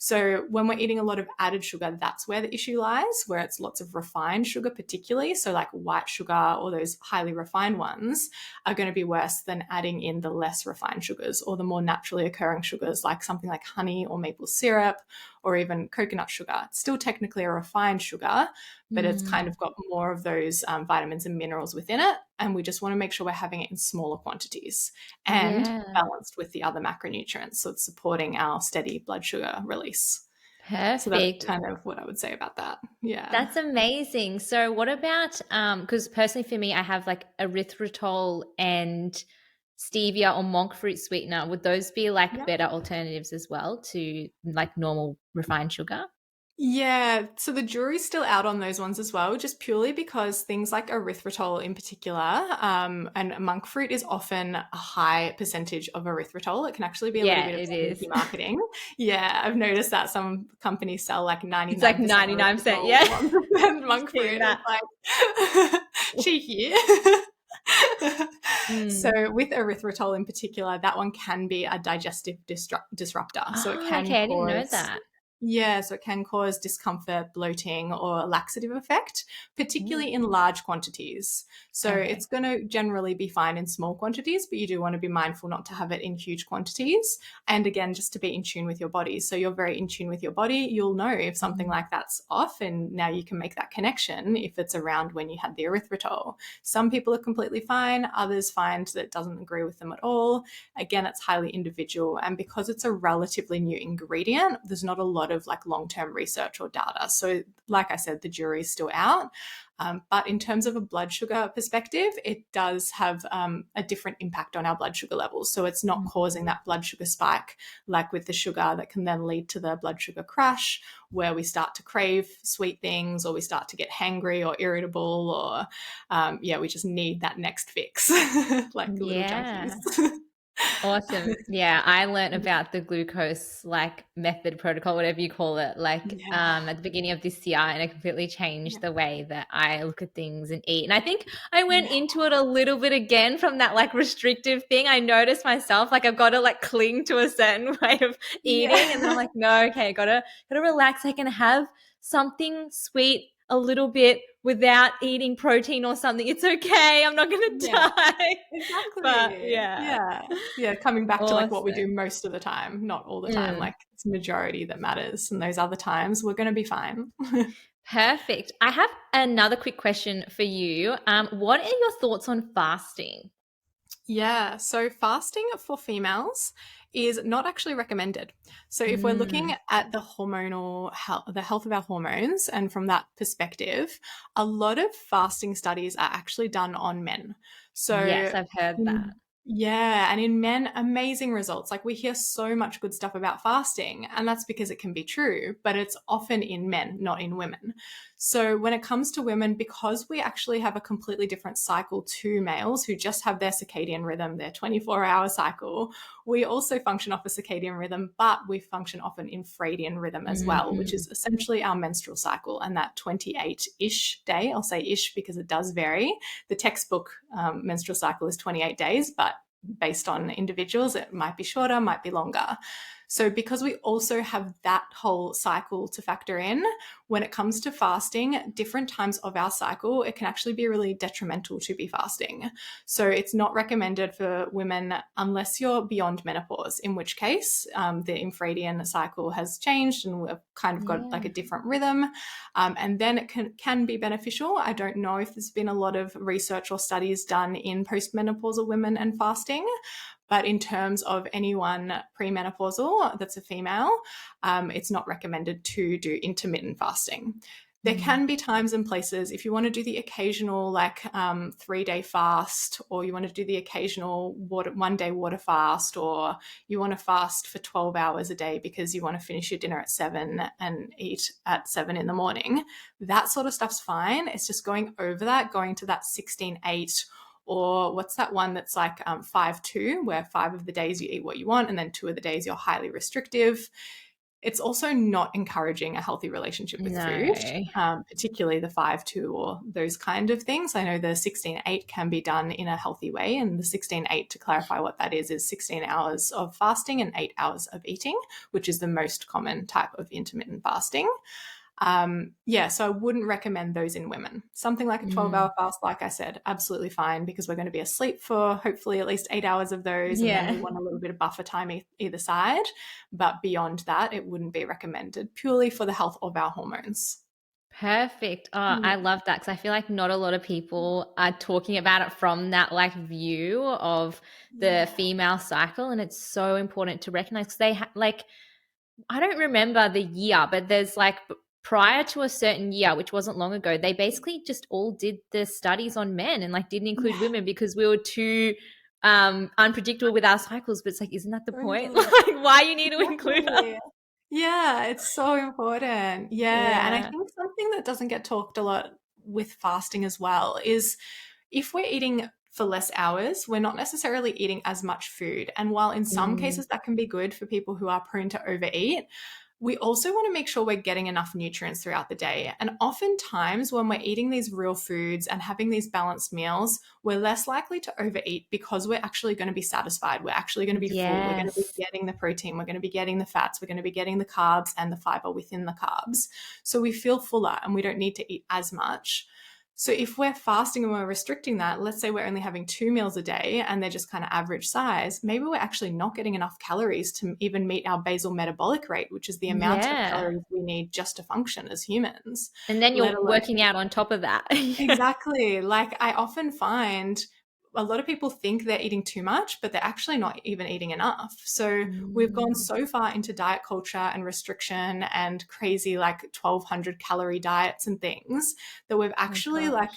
So when we're eating a lot of added sugar, that's where the issue lies, where it's lots of refined sugar particularly. So like white sugar or those highly refined ones are going to be worse than adding in the less refined sugars or the more naturally occurring sugars like something like honey or maple syrup or even coconut sugar. It's still technically a refined sugar, but it's kind of got more of those vitamins and minerals within it. And we just want to make sure we're having it in smaller quantities and Yeah. balanced with the other macronutrients. So it's supporting our steady blood sugar release. So that's Perfect. kind of what I would say about that. Yeah. That's amazing. So what about because personally for me I have like erythritol and stevia or monk fruit sweetener. Would those be like Yeah. better alternatives as well to like normal refined sugar? Yeah, so the jury's still out on those ones as well, just purely because things like erythritol in particular, and monk fruit is often a high percentage of erythritol. It can actually be a little Yeah, bit of it sneaky is. marketing. Yeah, I've noticed that some companies sell like It's like 99% 99%. erythritol, Yeah. 1% I've monk seen fruit. that. It's like cheeky. So Mm. with erythritol in particular, that one can be a digestive disruptor. So it Oh, can okay. I didn't know cause that. yeah, so it can cause discomfort, bloating, or a laxative effect, Mm. particularly in large quantities. So Okay. it's going to generally be fine in small quantities, but you do want to be mindful not to have it in huge quantities. And again, just to be in tune with your body. So you're very in tune with your body. You'll know if something Mm. like that's off, and now you can make that connection if it's around when you had the erythritol. Some people are completely fine. Others find that it doesn't agree with them at all. Again, it's highly individual. And because it's a relatively new ingredient, there's not a lot of like long-term research or data. So like I said, the jury's still out. But in terms of a blood sugar perspective, it does have a different impact on our blood sugar levels. So it's not causing that blood sugar spike like with the sugar that can then lead to the blood sugar crash, where we start to crave sweet things or we start to get hangry or irritable or, we just need that next fix like little junkies. Yeah. Awesome. Yeah, I learned about the glucose like method protocol, whatever you call it, like Yeah. at the beginning of this year, and it completely Yeah. changed the way that I look at things and eat. And I think I went Yeah. into it a little bit again from that like restrictive thing. I noticed myself like I've got to like cling to a certain way of eating, and then I'm Yeah. like, no, okay, gotta relax. I can have something sweet a little bit without eating protein or something. It's okay. I'm not gonna Yeah. die. But Exactly. yeah. Yeah. Yeah. Coming back to like what we do Awesome. most of the time, not all the time. Mm, Like it's majority that matters. And those other times we're going to be fine. perfect. I have another quick question for you. What are your thoughts on fasting? Yeah, so fasting for females is not actually recommended. So if we're looking Mm, at the hormonal health, the health of our hormones, and from that perspective, a lot of fasting studies are actually done on men. So yes, I've heard that. yeah, and in men, amazing results. Like we hear so much good stuff about fasting, and that's because it can be true, but it's often in men, not in women. So when it comes to women, because we actually have a completely different cycle to males who just have their circadian rhythm, their 24-hour cycle, we also function off a circadian rhythm, but we function off an infradian rhythm as well, which is essentially our menstrual cycle and that 28-ish day. I'll say ish because it does vary. The textbook menstrual cycle is 28 days, but based on individuals, it might be shorter, might be longer. So because we also have that whole cycle to factor in, when it comes to fasting, different times of our cycle, it can actually be really detrimental to be fasting. So it's not recommended for women unless you're beyond menopause, in which case the infradian cycle has changed and we've kind of got like a different rhythm. And then it can be beneficial. I don't know if there's been a lot of research or studies done in postmenopausal women and fasting. But in terms of anyone premenopausal that's a female, it's not recommended to do intermittent fasting. There can be times and places if you want to do the occasional 3-day fast, or you want to do the occasional 1-day water fast, or you want to fast for 12 hours a day because you want to finish your dinner at 7 and eat at 7 in the morning. That sort of stuff's fine. It's just going over that, going to that 16-8, or what's that one that's like 5-2, where 5 of the days you eat what you want and then 2 of the days you're highly restrictive. It's also not encouraging a healthy relationship with food, particularly the 5-2 or those kind of things. I know the 16-8 can be done in a healthy way, and the 16-8, to clarify what that is 16 hours of fasting and 8 hours of eating, which is the most common type of intermittent fasting. So I wouldn't recommend those in women. Something like a 12-hour fast, like I said, absolutely fine, because we're going to be asleep for hopefully at least 8 hours of those, and then we want a little bit of buffer time either side. But beyond that, it wouldn't be recommended, purely for the health of our hormones. Perfect. Oh, I love that, because I feel like not a lot of people are talking about it from that like view of the female cycle, and it's so important to recognize, because they like, I don't remember the year, but there's like prior to a certain year, which wasn't long ago, they basically just all did the studies on men and like didn't include women because we were too unpredictable with our cycles. But it's like, isn't that the point? Like, why you need to include us? Yeah, it's so important. Yeah. And I think something that doesn't get talked a lot with fasting as well is if we're eating for less hours, we're not necessarily eating as much food. And while in some cases that can be good for people who are prone to overeat, we also want to make sure we're getting enough nutrients throughout the day. And oftentimes when we're eating these real foods and having these balanced meals, we're less likely to overeat because we're actually going to be satisfied. We're actually going to be full. We're going to be getting the protein. We're going to be getting the fats. We're going to be getting the carbs and the fiber within the carbs. So we feel fuller and we don't need to eat as much. So if we're fasting and we're restricting that, let's say we're only having 2 meals a day and they're just kind of average size, maybe we're actually not getting enough calories to even meet our basal metabolic rate, which is the amount of calories we need just to function as humans. And then you're working out on top of that. Exactly. Like I often find a lot of people think they're eating too much, but they're actually not even eating enough. So we've gone so far into diet culture and restriction and crazy like 1,200 calorie diets and things that we've actually like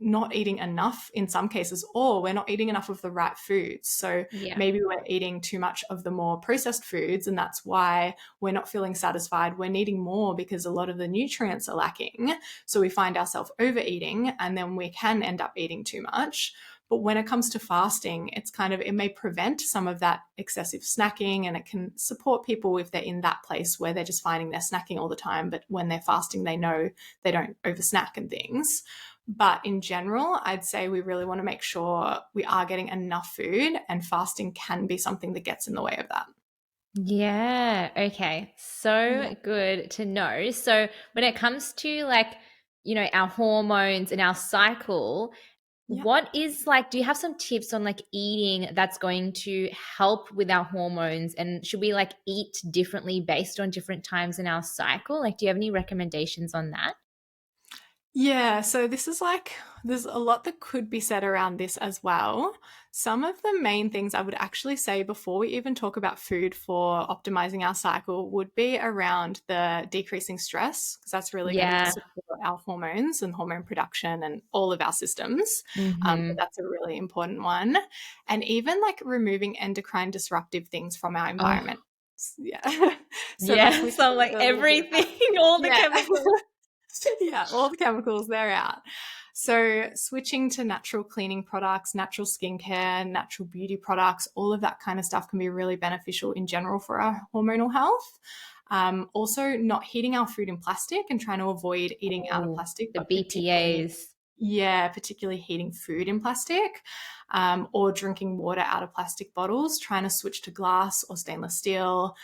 not eating enough in some cases, or we're not eating enough of the right foods. So maybe we're eating too much of the more processed foods, and that's why we're not feeling satisfied. We're needing more because a lot of the nutrients are lacking. So we find ourselves overeating, and then we can end up eating too much. But when it comes to fasting, it's kind of, it may prevent some of that excessive snacking, and it can support people if they're in that place where they're just finding they're snacking all the time. But when they're fasting, they know they don't over snack and things. But in general, I'd say we really want to make sure we are getting enough food, and fasting can be something that gets in the way of that. Yeah. Okay. So good to know. So when it comes to like, our hormones and our cycle, what is like, do you have some tips on like eating that's going to help with our hormones, and should we like eat differently based on different times in our cycle? Like, do you have any recommendations on that? Yeah, so this is like, there's a lot that could be said around this as well. Some of the main things I would actually say before we even talk about food for optimizing our cycle would be around the decreasing stress, because that's really going to support our hormones and hormone production and all of our systems. So that's a really important one. And even like removing endocrine disruptive things from our environment. So So like everything, all the chemicals. Yeah, all the chemicals, they're out. So switching to natural cleaning products, natural skincare, natural beauty products, all of that kind of stuff can be really beneficial in general for our hormonal health. Also, not heating our food in plastic and trying to avoid eating out of Oh, plastic, the but particularly, BPAs. yeah, particularly heating food in plastic, or drinking water out of plastic bottles. Trying to switch to glass or stainless steel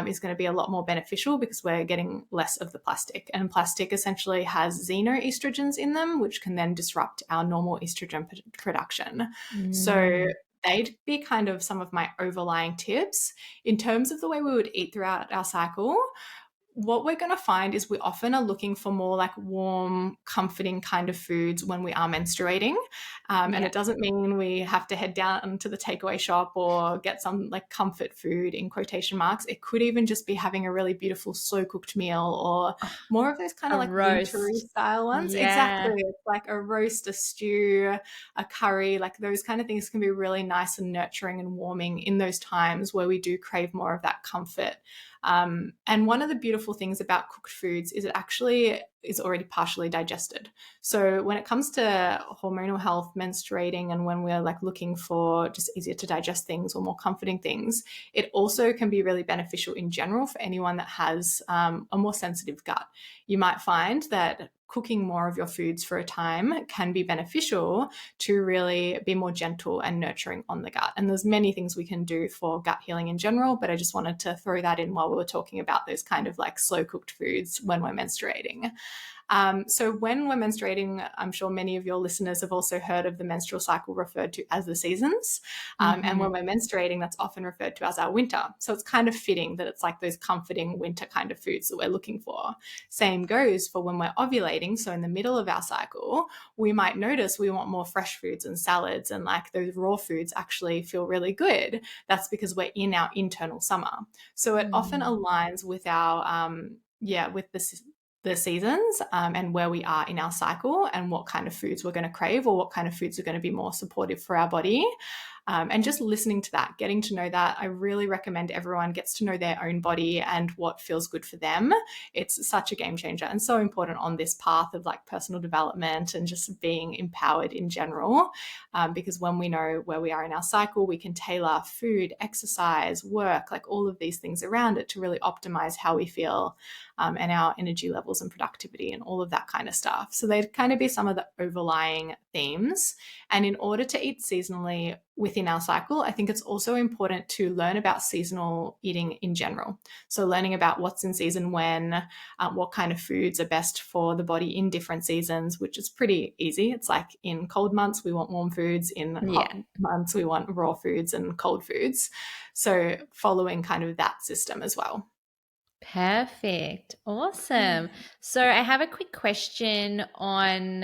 is going to be a lot more beneficial because we're getting less of the plastic. And plastic essentially has xenoestrogens in them, which can then disrupt our normal estrogen production. So Mm. they'd be kind of some of my overlying tips. In terms of the way we would eat throughout our cycle, what we're going to find is we often are looking for more like warm, comforting kind of foods when we are menstruating. And Yeah. it doesn't mean we have to head down to the takeaway shop or get some like comfort food in quotation marks. It could even just be having a really beautiful slow cooked meal or Oh, more of those kind of a like wintry roast. style ones. Exactly. Yeah. It's like a roast, a stew, a curry, like those kind of things can be really nice and nurturing and warming in those times where we do crave more of that comfort. And one of the beautiful things about cooked foods is it actually is already partially digested. So when it comes to hormonal health, menstruating, and when we're like looking for just easier to digest things or more comforting things, it also can be really beneficial in general for anyone that has a more sensitive gut. You might find that cooking more of your foods for a time can be beneficial to really be more gentle and nurturing on the gut. And there's many things we can do for gut healing in general, but I just wanted to throw that in while we were talking about those kind of like slow cooked foods when we're menstruating. So when we're menstruating, I'm sure many of your listeners have also heard of the menstrual cycle referred to as the seasons. And when Mm-hmm. we're menstruating, that's often referred to as our winter. So it's kind of fitting that it's like those comforting winter kind of foods that we're looking for. Same goes for when we're ovulating. So in the middle of our cycle, we might notice we want more fresh foods and salads, and like those raw foods actually feel really good. That's because we're in our internal summer. So it often Mm. aligns with our, with the seasons, and where we are in our cycle and what kind of foods we're going to crave or what kind of foods are going to be more supportive for our body. And just listening to that, getting to know that, I really recommend everyone gets to know their own body and what feels good for them. It's such a game changer and so important on this path of like personal development and just being empowered in general. Because when we know where we are in our cycle, we can tailor food, exercise, work, like all of these things around it to really optimize how we feel, and our energy levels and productivity and all of that kind of stuff. So they'd kind of be some of the overlying themes. And in order to eat seasonally within our cycle, I think it's also important to learn about seasonal eating in general. So learning about what's in season when, what kind of foods are best for the body in different seasons, which is pretty easy. It's like in cold months, we want warm foods. In hot Yeah. months, we want raw foods and cold foods. So following kind of that system as well. Perfect. Yeah. Awesome. So I have a quick question on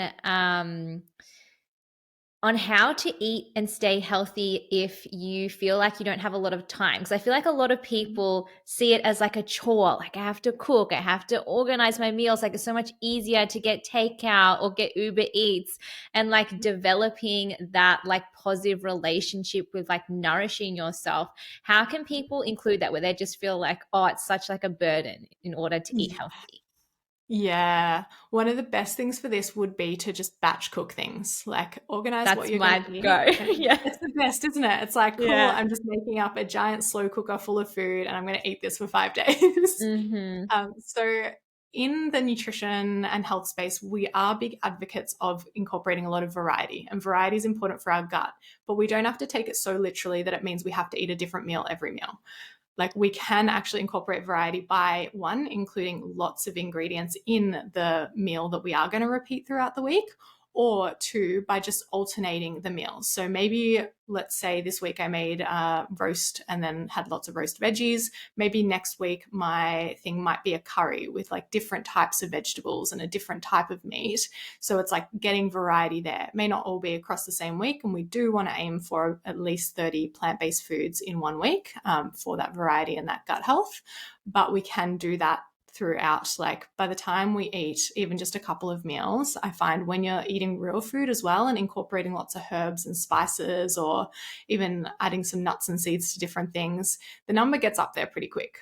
how to eat and stay healthy if you feel like you don't have a lot of time. Because I feel like a lot of people see it as like a chore. Like I have to cook, I have to organize my meals. Like it's so much easier to get takeout or get Uber Eats, and like developing that like positive relationship with like nourishing yourself. How can people include that where they just feel like, oh, it's such like a burden in order to eat healthy? Yeah. One of the best things for this would be to just batch cook things, like organize what That's you're going my to eat. go. Yeah. It's the best, isn't it? It's like, cool, Yeah. I'm just making up a giant slow cooker full of food and I'm going to eat this for 5 days. Mm-hmm. So, in the nutrition and health space, we are big advocates of incorporating a lot of variety, and variety is important for our gut, but we don't have to take it so literally that it means we have to eat a different meal every meal. Like we can actually incorporate variety by one, including lots of ingredients in the meal that we are going to repeat throughout the week, or two, by just alternating the meals. So maybe let's say this week I made roast and then had lots of roast veggies. Maybe next week my thing might be a curry with like different types of vegetables and a different type of meat. So it's like getting variety there. It may not all be across the same week, and we do want to aim for at least 30 plant-based foods in 1 week, for that variety and that gut health. But we can do that throughout. Like by the time we eat even just a couple of meals, I find when you're eating real food as well and incorporating lots of herbs and spices, or even adding some nuts and seeds to different things, the number gets up there pretty quick.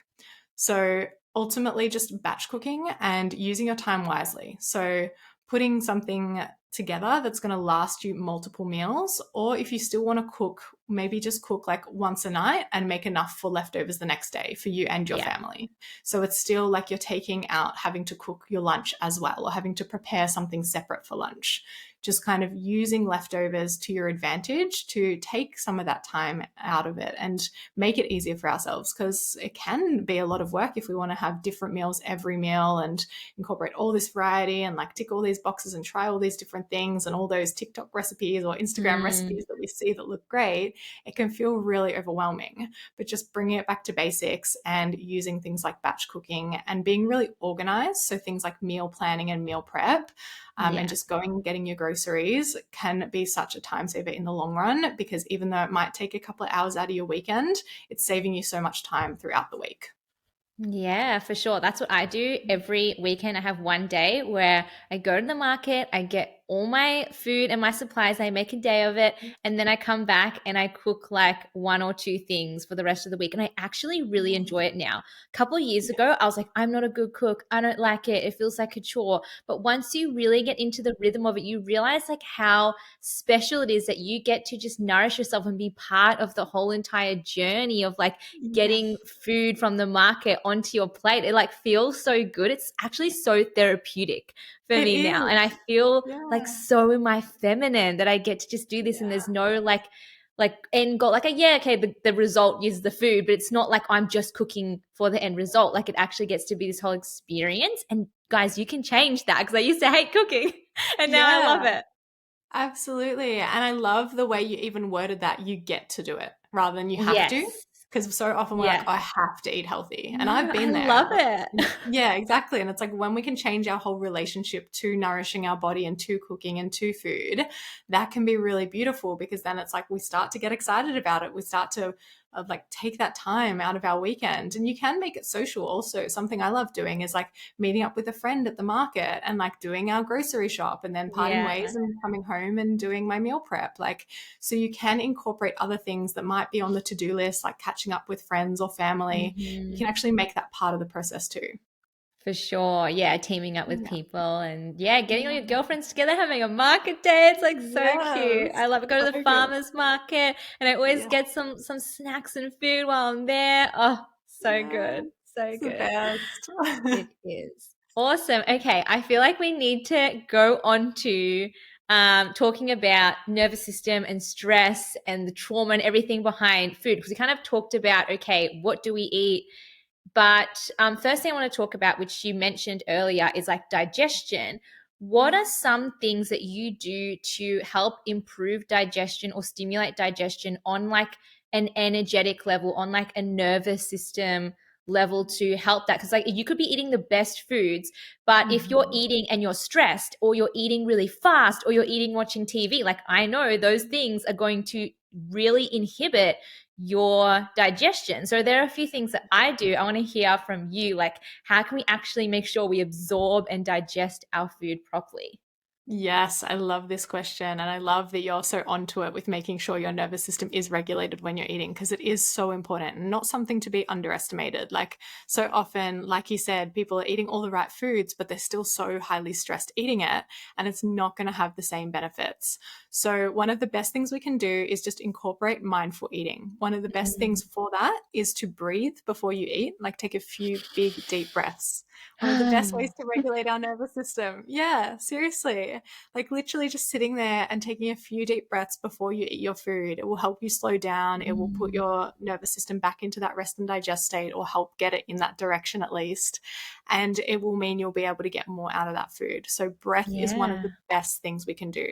So ultimately just batch cooking and using your time wisely. So putting something together that's going to last you multiple meals, or if you still want to cook, maybe just cook like once a night and make enough for leftovers the next day for you and your Yeah. family. So it's still like you're taking out having to cook your lunch as well, or having to prepare something separate for lunch. Just kind of using leftovers to your advantage to take some of that time out of it and make it easier for ourselves, because it can be a lot of work if we want to have different meals every meal and incorporate all this variety and like tick all these boxes and try all these different things and all those TikTok recipes or Instagram Mm, recipes that we see that look great. It can feel really overwhelming. But just bringing it back to basics and using things like batch cooking and being really organized, so things like meal planning and meal prep, and yeah. just going and getting your groceries can be such a time saver in the long run, because even though it might take a couple of hours out of your weekend, it's saving you so much time throughout the week. Yeah, for sure. That's what I do every weekend. I have one day where I go to the market, I get all my food and my supplies, I make a day of it, and then I come back and I cook like one or two things for the rest of the week. And I actually really enjoy it now. A couple of years ago, I was like, I'm not a good cook. I don't like it. It feels like a chore. But once you really get into the rhythm of it, you realize like how special it is that you get to just nourish yourself and be part of the whole entire journey of like getting Yes, food from the market onto your plate. It like feels so good. It's actually so therapeutic for it me now. And I is. feel like Yeah. so in my feminine that I get to just do this and there's Yeah. no like end goal. Like yeah, okay, the result is the food, but it's not like I'm just cooking for the end result. Like it actually gets to be this whole experience. And guys, you can change that because I used to hate cooking and now I love Yeah. it. Absolutely. And I love the way you even worded that you get to do it rather than you have to. Yes. Because so often we're like, Yeah. I have to eat healthy. And I've No, I been there. love it. Yeah, exactly. And it's like when we can change our whole relationship to nourishing our body and to cooking and to food, that can be really beautiful, because then it's like we start to get excited about it. We start to like take that time out of our weekend. And you can make it social also. Something I love doing is like meeting up with a friend at the market and like doing our grocery shop and then parting Yeah. ways and coming home and doing my meal prep. Like, so you can incorporate other things that might be on the to-do list, like catching up with friends or family. You Mhm. can actually make that part of the process too. For sure. Yeah, teaming up with Yeah. people and yeah, getting all your Yeah. girlfriends together, having a market day. It's like so cute. I Yes. love it. Go to So the good. farmers market and I always Yeah. get some snacks and food while I'm there. Oh, so Yeah. good. So It's the good. best. It is. Awesome. Okay, I feel like we need to go on to talking about nervous system and stress and the trauma and everything behind food, because we kind of talked about, okay, what do we eat? But first thing I want to talk about, which you mentioned earlier, is like digestion. What are some things that you do to help improve digestion or stimulate digestion on like an energetic level, on like a nervous system level to help that? Because like you could be eating the best foods, but if you're Mhm. eating and you're stressed, or you're eating really fast, or you're eating watching TV, like I know those things are going to really inhibit your digestion. So there are a few things that I do. I want to hear from you. Like, how can we actually make sure we absorb and digest our food properly? Yes, I love this question. And I love that you're so onto it with making sure your nervous system is regulated when you're eating, because it is so important and not something to be underestimated. Like, so often, like you said, people are eating all the right foods, but they're still so highly stressed eating it, and it's not going to have the same benefits. So, one of the best things we can do is just incorporate mindful eating. One of the best things for that is to breathe before you eat, like take a few big, deep breaths. One of the best ways to regulate our nervous system. Yeah, seriously. Like literally just sitting there and taking a few deep breaths before you eat your food. It will help you slow down. It will put Mm, your nervous system back into that rest and digest state, or help get it in that direction at least. And it will mean you'll be able to get more out of that food. So, breath is one of yeah. the best things we can do.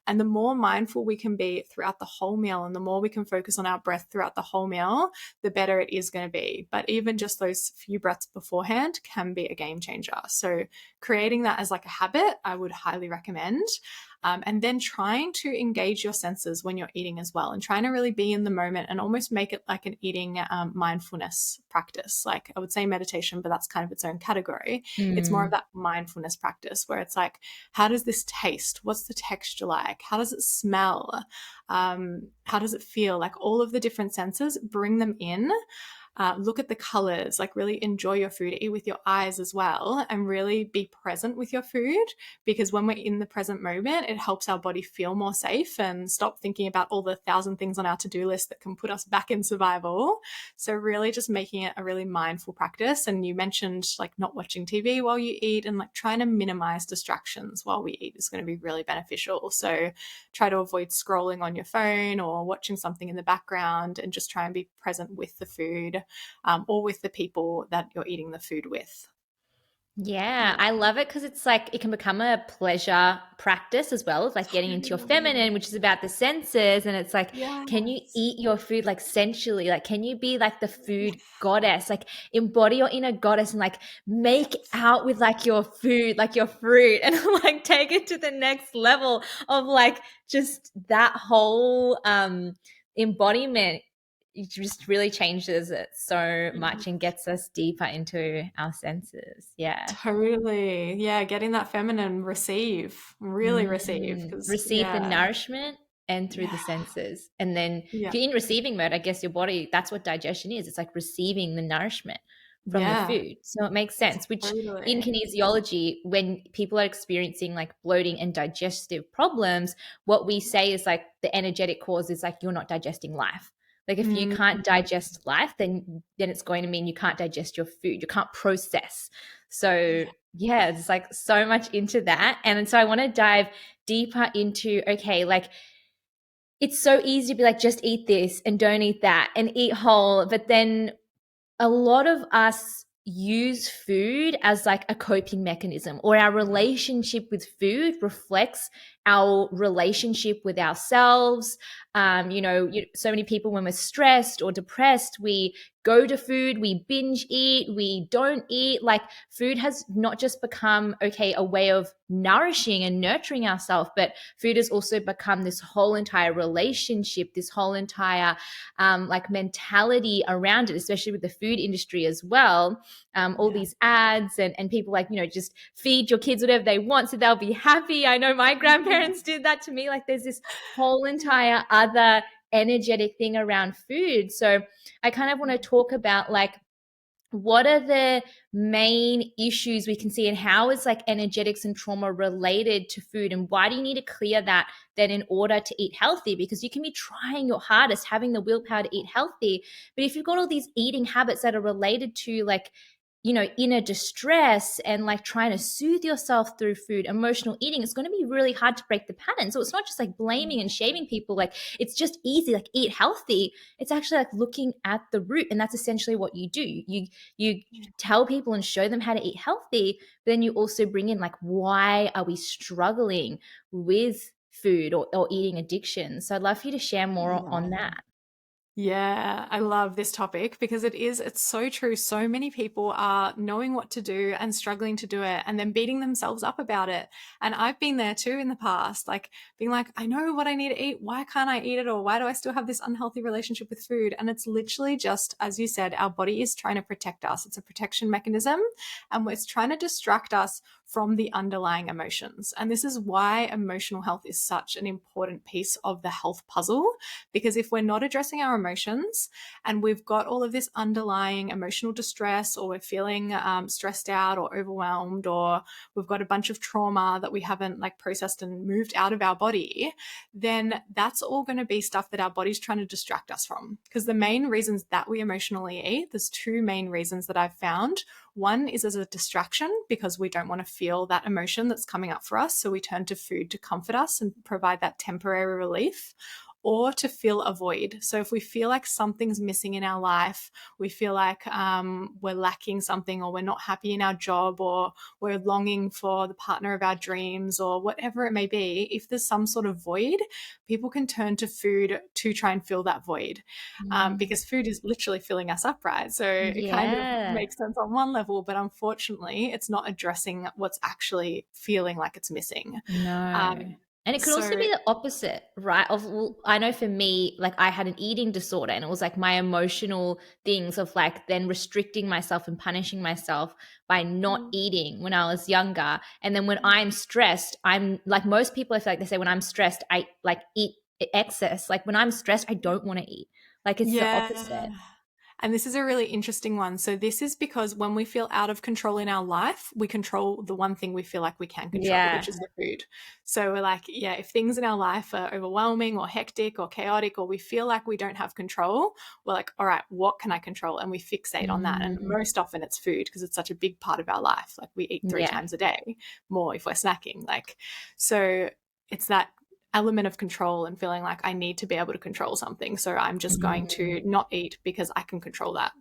And the more mindful we can be throughout the whole meal, and the more we can focus on our breath throughout the whole meal, the better it is going to be. But even just those few breaths beforehand can be a game changer. So, creating that as like a habit, I would highly recommend. And then trying to engage your senses when you're eating as well, and trying to really be in the moment and almost make it like an eating mindfulness practice. Like I would say meditation, but that's kind of its own category. It's more of Mm, that mindfulness practice where it's like, how does this taste? What's the texture like? How does it smell? How does it feel? Like all of the different senses, bring them in, look at the colors, like really enjoy your food, eat with your eyes as well, and really be present with your food. Because when we're in the present moment, it helps our body feel more safe and stop thinking about all the thousand things on our to-do list that can put us back in survival. So really just making it a really mindful practice. And you mentioned like not watching TV while you eat, and like trying to minimize distractions while we eat is going to be really beneficial. So try to avoid scrolling on your phone or watching something in the background, and just try and be present with the food, or with the people that you're eating the food with. Yeah, Yeah. I love it because it's like it can become a pleasure practice as well, of like getting into your Totally. feminine, which is about the senses. And it's like, can you Yes. eat your food like sensually? Like, can you be like the Yeah. food goddess? Like, embody your inner goddess and like make Yes. out with like your food, like your fruit, and like take it to the next level of like just that whole embodiment. It just really changes it so much and gets us deeper into our senses. Yeah. Totally. Yeah, getting that feminine receive, really receive, because Receive the yeah. nourishment and through the Yeah. senses. And then if Yeah. you're in receiving mode, I guess your body, that's what digestion is. It's like receiving the nourishment from the Yeah. food. So it makes sense, which in Totally. kinesiology, when people are experiencing like bloating and digestive problems, what we say is like the energetic cause is like you're not digesting life. Like if you Mm, can't digest life, then it's going to mean you can't digest your food. You can't process. So yeah. yeah, it's like so much into that. And so I want to dive deeper into, okay, like it's so easy to be like, just eat this and don't eat that and eat whole. But then a lot of us use food as like a coping mechanism, or our relationship with food reflects our relationship with ourselves. So many people, when we're stressed or depressed, we go to food, we binge eat, we don't eat. Like food has not just become, okay, a way of nourishing and nurturing ourselves, but food has also become this whole entire relationship, this whole entire like mentality around it, especially with the food industry as well. All Yeah. these ads and people like, just feed your kids whatever they want so they'll be happy. I know my grandparents did that to me. Like there's this whole entire other energetic thing around food. So I kind of want to talk about like, what are the main issues we can see, and how is like energetics and trauma related to food, and why do you need to clear that then in order to eat healthy? Because you can be trying your hardest, having the willpower to eat healthy, but if you've got all these eating habits that are related to like, inner distress and like trying to soothe yourself through food, emotional eating, it's going to be really hard to break the pattern. So it's not just like blaming and shaming people, like it's just easy, like eat healthy. It's actually like looking at the root, and that's essentially what you do. You tell people and show them how to eat healthy, but then you also bring in like, why are we struggling with food or eating addiction? So I'd love for you to share more Yeah. on that. Yeah, I love this topic because it's so true. So many people are knowing what to do and struggling to do it, and then beating themselves up about it. And I've been there too in the past, like being like, I know what I need to eat. Why can't I eat it? Or why do I still have this unhealthy relationship with food? And it's literally just, as you said, our body is trying to protect us. It's a protection mechanism, and it's trying to distract us from the underlying emotions. And this is why emotional health is such an important piece of the health puzzle, because if we're not addressing our emotions and we've got all of this underlying emotional distress, or we're feeling stressed out or overwhelmed, or we've got a bunch of trauma that we haven't like processed and moved out of our body, then that's all going to be stuff that our body's trying to distract us from. Because the main reasons that we emotionally eat, there's two main reasons that I've found. One is as a distraction, because we don't want to feel that emotion that's coming up for us. So we turn to food to comfort us and provide that temporary relief, or to fill a void. So if we feel like something's missing in our life, we feel like we're lacking something, or we're not happy in our job, or we're longing for the partner of our dreams, or whatever it may be, if there's some sort of void, people can turn to food to try and fill that void, Mm. because food is literally filling us up, right? So it kind of Yeah. makes sense on one level, but unfortunately, it's not addressing what's actually feeling like it's missing. No. And it could also So be the opposite, right? Well, I know for me, like I had an eating disorder, and it was like my emotional things of like then restricting myself and punishing myself by not eating when I was younger. And then when I'm stressed, I'm like most people, I feel like they say when I'm stressed, I like eat excess. Like when I'm stressed, I don't want to eat. Like it's the yeah. opposite. And this is a really interesting one. So this is because when we feel out of control in our life, we control the one thing we feel like we can control, Yeah. which is the food. So we're like, yeah, if things in our life are overwhelming or hectic or chaotic, or we feel like we don't have control, we're like, all right, what can I control? And we fixate on that. And most often it's food, because it's such a big part of our life. Like we eat 3 Yeah. times a day, more if we're snacking. Like, so it's that element of control and feeling like I need to be able to control something. So I'm just going to not eat because I can control that.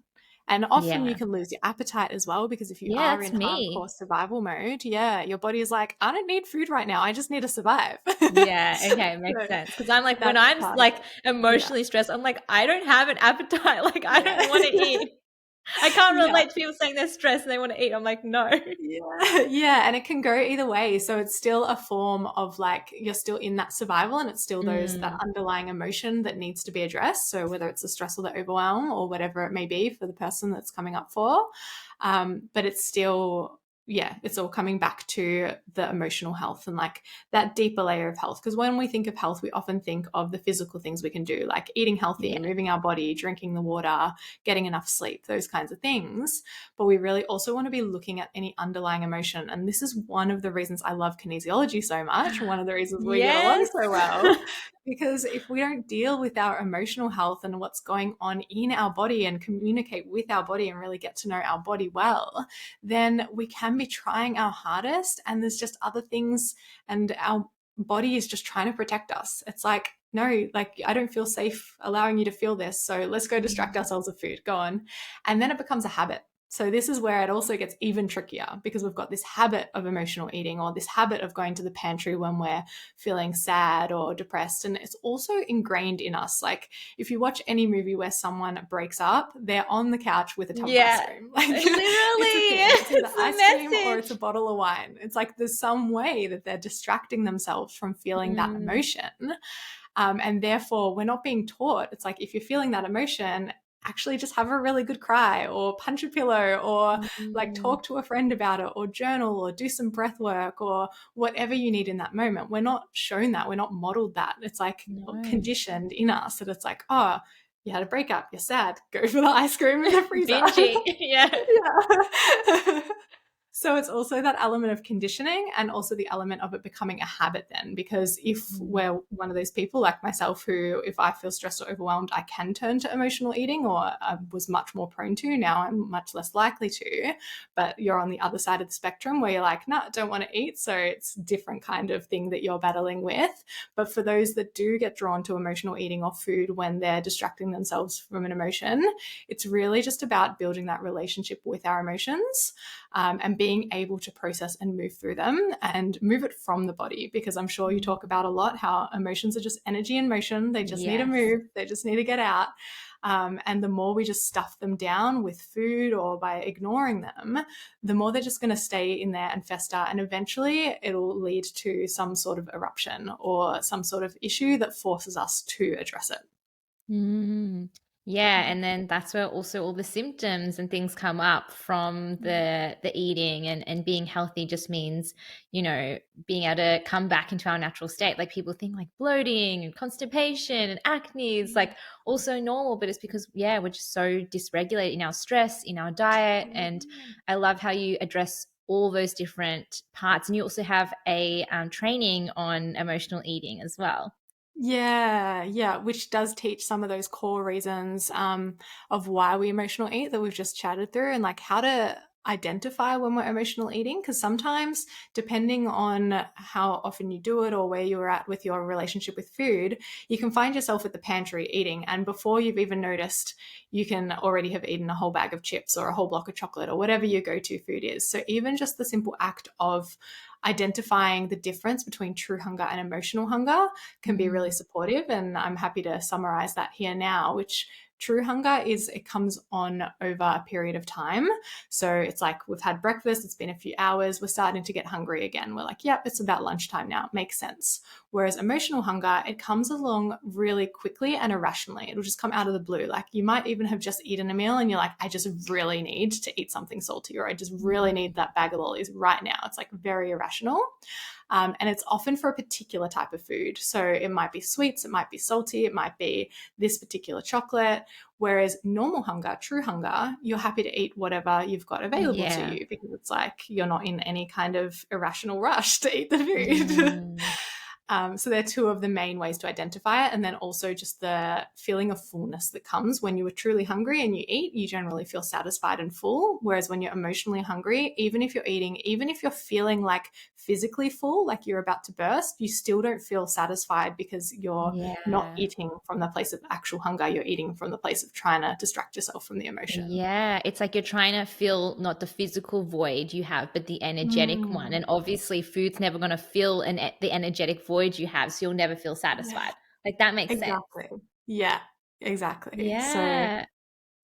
And often Yeah. you can lose your appetite as well, because if you Yeah, are that's in me. hardcore survival mode, yeah, your body is like, I don't need food right now. I just need to survive. Yeah, okay, makes So sense. Because I'm like, when that's I'm part of like it. Yeah. emotionally stressed, I'm like, I don't have an appetite. Like, I Yeah. don't want to eat. I can't Yeah. relate to people saying they're stressed and they want to eat. I'm like, no. Yeah, yeah, and it can go either way. So it's still a form of like you're still in that survival, and it's still that Mm, underlying emotion that needs to be addressed. So whether it's the stress or the overwhelm or whatever it may be for the person that's coming up for, but it's still, yeah, it's all coming back to the emotional health and like that deeper layer of health. Because when we think of health, we often think of the physical things we can do, like eating healthy, yeah. moving our body, drinking the water, getting enough sleep, those kinds of things. But we really also want to be looking at any underlying emotion. And this is one of the reasons I love kinesiology so much. One of the reasons we get along Yes. so well. Because if we don't deal with our emotional health and what's going on in our body and communicate with our body and really get to know our body well, then we can be trying our hardest. And there's just other things, and our body is just trying to protect us. It's like, no, like I don't feel safe allowing you to feel this. So let's go distract ourselves with food. Go on. And then it becomes a habit. So this is where it also gets even trickier, because we've got this habit of emotional eating, or this habit of going to the pantry when we're feeling sad or depressed. And it's also ingrained in us. Like if you watch any movie where someone breaks up, they're on the couch with a tub of ice Yeah. cream. Like Literally. it's a thing. It's either It's a ice cream or it's a message. bottle of wine. It's like there's some way that they're distracting themselves from feeling that Mm, emotion. And therefore, we're not being taught. It's like if you're feeling that emotion, actually just have a really good cry, or punch a pillow, or like mm, talk to a friend about it, or journal, or do some breath work, or whatever you need in that moment. We're not shown that. We're not modeled that. It's like no. conditioned in us that it's like, oh, you had a breakup, you're sad, go for the ice cream in the freezer. Binging. Yeah. Yeah. So it's also that element of conditioning, and also the element of it becoming a habit then. Because if Mm, we're one of those people like myself who, if I feel stressed or overwhelmed, I can turn to emotional eating, or I was much more prone to, now I'm much less likely to. But you're on the other side of the spectrum where you're like, no, I don't want to eat. So it's a different kind of thing that you're battling with. But for those that do get drawn to emotional eating or food when they're distracting themselves from an emotion, it's really just about building that relationship with our emotions, and being able to process and move through them and move it from the body. Because I'm sure you mm. talk about a lot how emotions are just energy in motion. They just need to Yes. move, they just need to get out. And the more we just stuff them down with food or by ignoring them, the more they're just going to stay in there and fester. And eventually it'll lead to some sort of eruption or some sort of issue that forces us to address it. Mm. Yeah, and then that's where also all the symptoms and things come up from the eating, and being healthy just means, being able to come back into our natural state. Like people think like bloating and constipation and acne is like also normal, but it's because we're just so dysregulated in our stress, in our diet. And I love how you address all those different parts, and you also have a training on emotional eating as well. Yeah, yeah, which does teach some of those core reasons of why we emotional eat that we've just chatted through, and like how to identify when we're emotional eating. Because sometimes, depending on how often you do it or where you're at with your relationship with food, you can find yourself at the pantry eating, and before you've even noticed, you can already have eaten a whole bag of chips or a whole block of chocolate or whatever your go-to food is. So even just the simple act of identifying the difference between true hunger and emotional hunger can be really Mm. supportive. And I'm happy to summarize that here now, which true hunger is it comes on over a period of time. So it's like we've had breakfast, it's been a few hours, we're starting to get hungry again. We're like, yep, it's about lunchtime now. It makes sense. Whereas emotional hunger, it comes along really quickly and irrationally. It'll just come out of the blue. Like you might even have just eaten a meal and you're like, I just really need to eat something salty, or I just really need that bag of lollies right now. It's like very irrational. irrational. And it's often for a particular type of food. So it might be sweets, it might be salty, it might be this particular chocolate. Whereas normal hunger, true hunger, you're happy to eat whatever you've got available to you because it's like you're not in any kind of irrational rush to eat the food. So they're two of the main ways to identify it. And then also just the feeling of fullness that comes when you are truly hungry and you eat, you generally feel satisfied and full. Whereas when you're emotionally hungry, even if you're eating, even if you're feeling like physically full, like you're about to burst, you still don't feel satisfied because you're not eating from the place of actual hunger. You're eating from the place of trying to distract yourself from the emotion. Yeah, it's like you're trying to fill not the physical void you have, but the energetic one. And obviously, food's never going to fill the energetic void you have, so you'll never feel satisfied. Like that makes sense. Exactly. Yeah, exactly. So Yeah,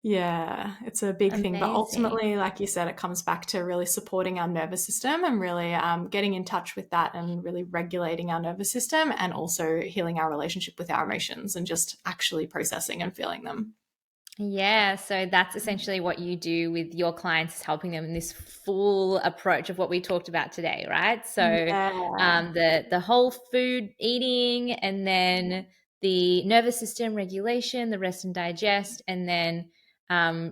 yeah, it's a big thing. But amazing. ultimately, like you said, it comes back to really supporting our nervous system and really getting in touch with that and really regulating our nervous system and also healing our relationship with our emotions and just actually processing and feeling them. Yeah, so that's essentially what you do with your clients, is helping them in this full approach of what we talked about today, right? So Yeah. the whole food eating, and then the nervous system regulation, the rest and digest, and then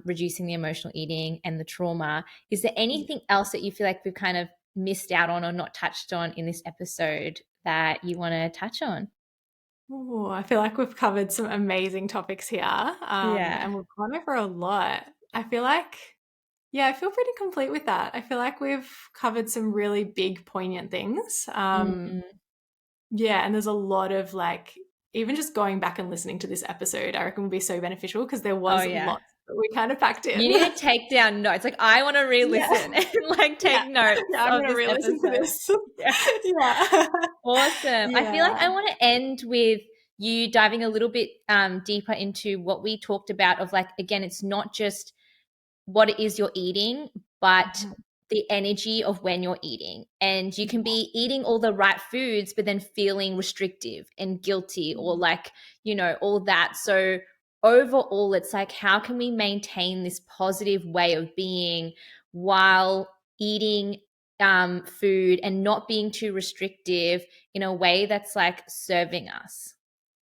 reducing the emotional eating and the trauma. Is there anything else that you feel like we've kind of missed out on or not touched on in this episode that you want to touch on? Ooh, I feel like we've covered some amazing topics here, Yeah. and we've gone over a lot. I feel like, yeah, I feel pretty complete with that. I feel like we've covered some really big, poignant things. Mm. Yeah, and there's a lot of like, even just going back and listening to this episode, I reckon would be so beneficial because there Oh was yeah. lots that we kind of packed You in. need to take down notes. Like I want to Yeah, re-listen and like yeah, take notes yeah. I'm of gonna this re-listen to episode. this. Yeah. Yeah, Awesome. I feel like yeah. I want to end with you diving a little bit deeper into what we talked about of like, again, it's not just what it is you're eating, but Mhm. the energy of when you're eating. And you can be eating all the right foods, but then feeling restrictive and guilty or like, all that. So overall, it's like, how can we maintain this positive way of being while eating food and not being too restrictive in a way that's like serving us?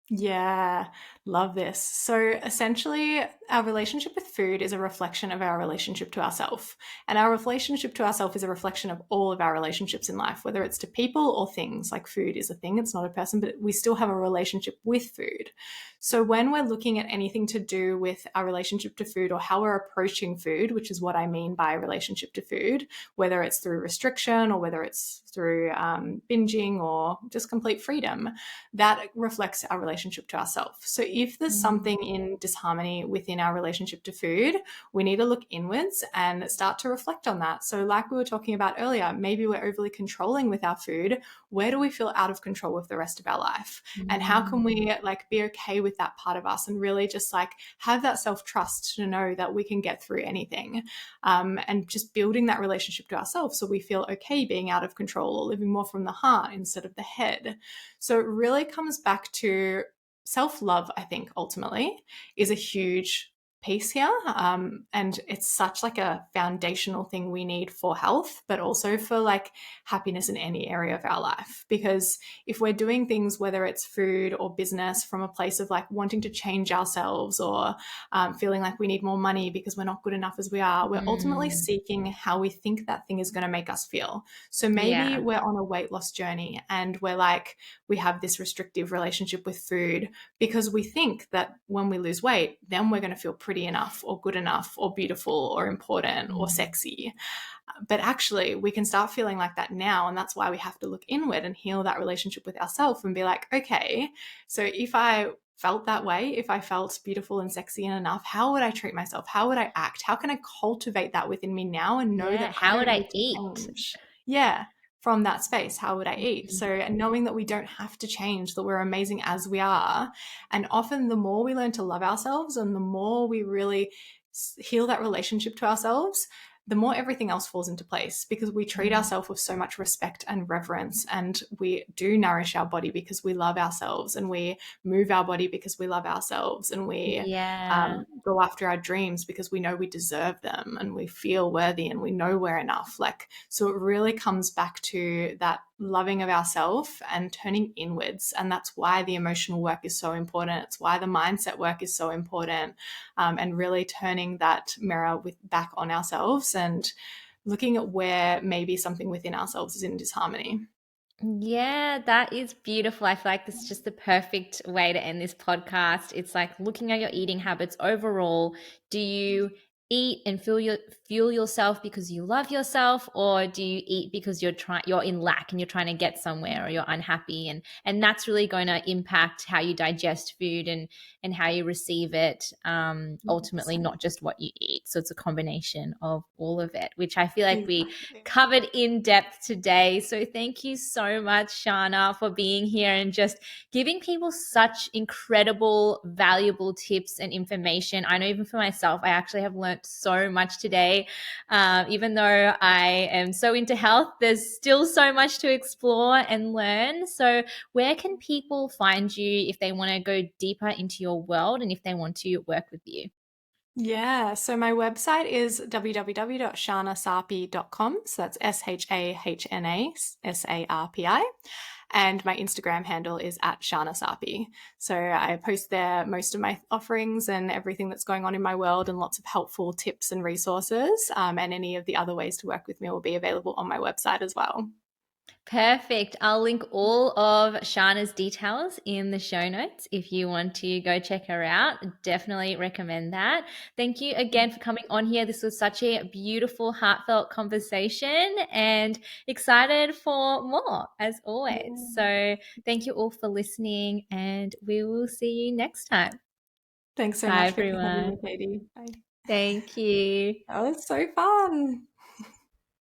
Yeah, love this. So essentially, our relationship with food is a reflection of our relationship to ourselves. And our relationship to ourselves is a reflection of all of our relationships in life, whether it's to people or things. Like food is a thing, it's not a person, but we still have a relationship with food. So when we're looking at anything to do with our relationship to food or how we're approaching food, which is what I mean by relationship to food, whether it's through restriction or whether it's through binging or just complete freedom, that reflects our relationship to ourselves. So if there's something in disharmony within our relationship to food, we need to look inwards and start to reflect on that. So like we were talking about earlier, maybe we're overly controlling with our food. Where do we feel out of control with the rest of our life? And how can we like be okay with that part of us and really just like have that self-trust to know that we can get through anything, and just building that relationship to ourselves so we feel okay being out of control or living more from the heart instead of the head. So it really comes back to self-love, I think, ultimately, is a huge piece here. And it's such like a foundational thing we need for health, but also for like happiness in any area of our life. Because if we're doing things, whether it's food or business, from a place of like wanting to change ourselves or feeling like we need more money because we're not good enough as we are, we're ultimately seeking how we think that thing is going to make us feel. So maybe Yeah. we're on a weight loss journey and we're like, we have this restrictive relationship with food because we think that when we lose weight, then we're going to feel pretty enough or good enough or beautiful or important or sexy. But actually, we can start feeling like that now. And that's why we have to look inward and heal that relationship with ourselves and be like, okay, so if I felt that way, if I felt beautiful and sexy and enough, how would I treat myself? How would I act? How can I cultivate that within me now and know Yeah. that I How would don't I need to eat? change? Yeah, from that space, how would I eat? So knowing that we don't have to change, that we're amazing as we are. And often the more we learn to love ourselves and the more we really heal that relationship to ourselves, the more everything else falls into place because we treat ourselves with so much respect and reverence, and we do nourish our body because we love ourselves, and we move our body because we love ourselves, and we Yeah. go after our dreams because we know we deserve them and we feel worthy and we know we're enough. Like, so it really comes back to that loving of ourselves and turning inwards. And that's why the emotional work is so important. It's why the mindset work is so important. And really turning that mirror back on ourselves and looking at where maybe something within ourselves is in disharmony. Yeah, that is beautiful. I feel like this is just the perfect way to end this podcast. It's like looking at your eating habits overall. Do you eat and fuel yourself because you love yourself, or do you eat because you're in lack and you're trying to get somewhere, or you're unhappy, and that's really going to impact how you digest food and how you receive it, ultimately, not just what you eat. So it's a combination of all of it, which I feel like we Exactly. covered in depth today. So thank you so much, Shahna, for being here and just giving people such incredible, valuable tips and information. I know even for myself, I actually have learned so much today. Even though I am so into health, there's still so much to explore and learn. So where can people find you if they want to go deeper into your world and if they want to work with you? Yeah, so my website is www.shahnasarpi.com. So that's SHAHNASARPI. And my Instagram handle is at Shahna Sarpi. So I post there most of my offerings and everything that's going on in my world and lots of helpful tips and resources. And any of the other ways to work with me will be available on my website as well. Perfect. I'll link all of Shana's details in the show notes if you want to go check her out. Definitely recommend that. Thank you again for coming on here. This was such a beautiful, heartfelt conversation and excited for more as always. So thank you all for listening and we will see you next time. Thanks so Bye, much for having me, everyone. Katie. Bye. Thank you. That was so fun.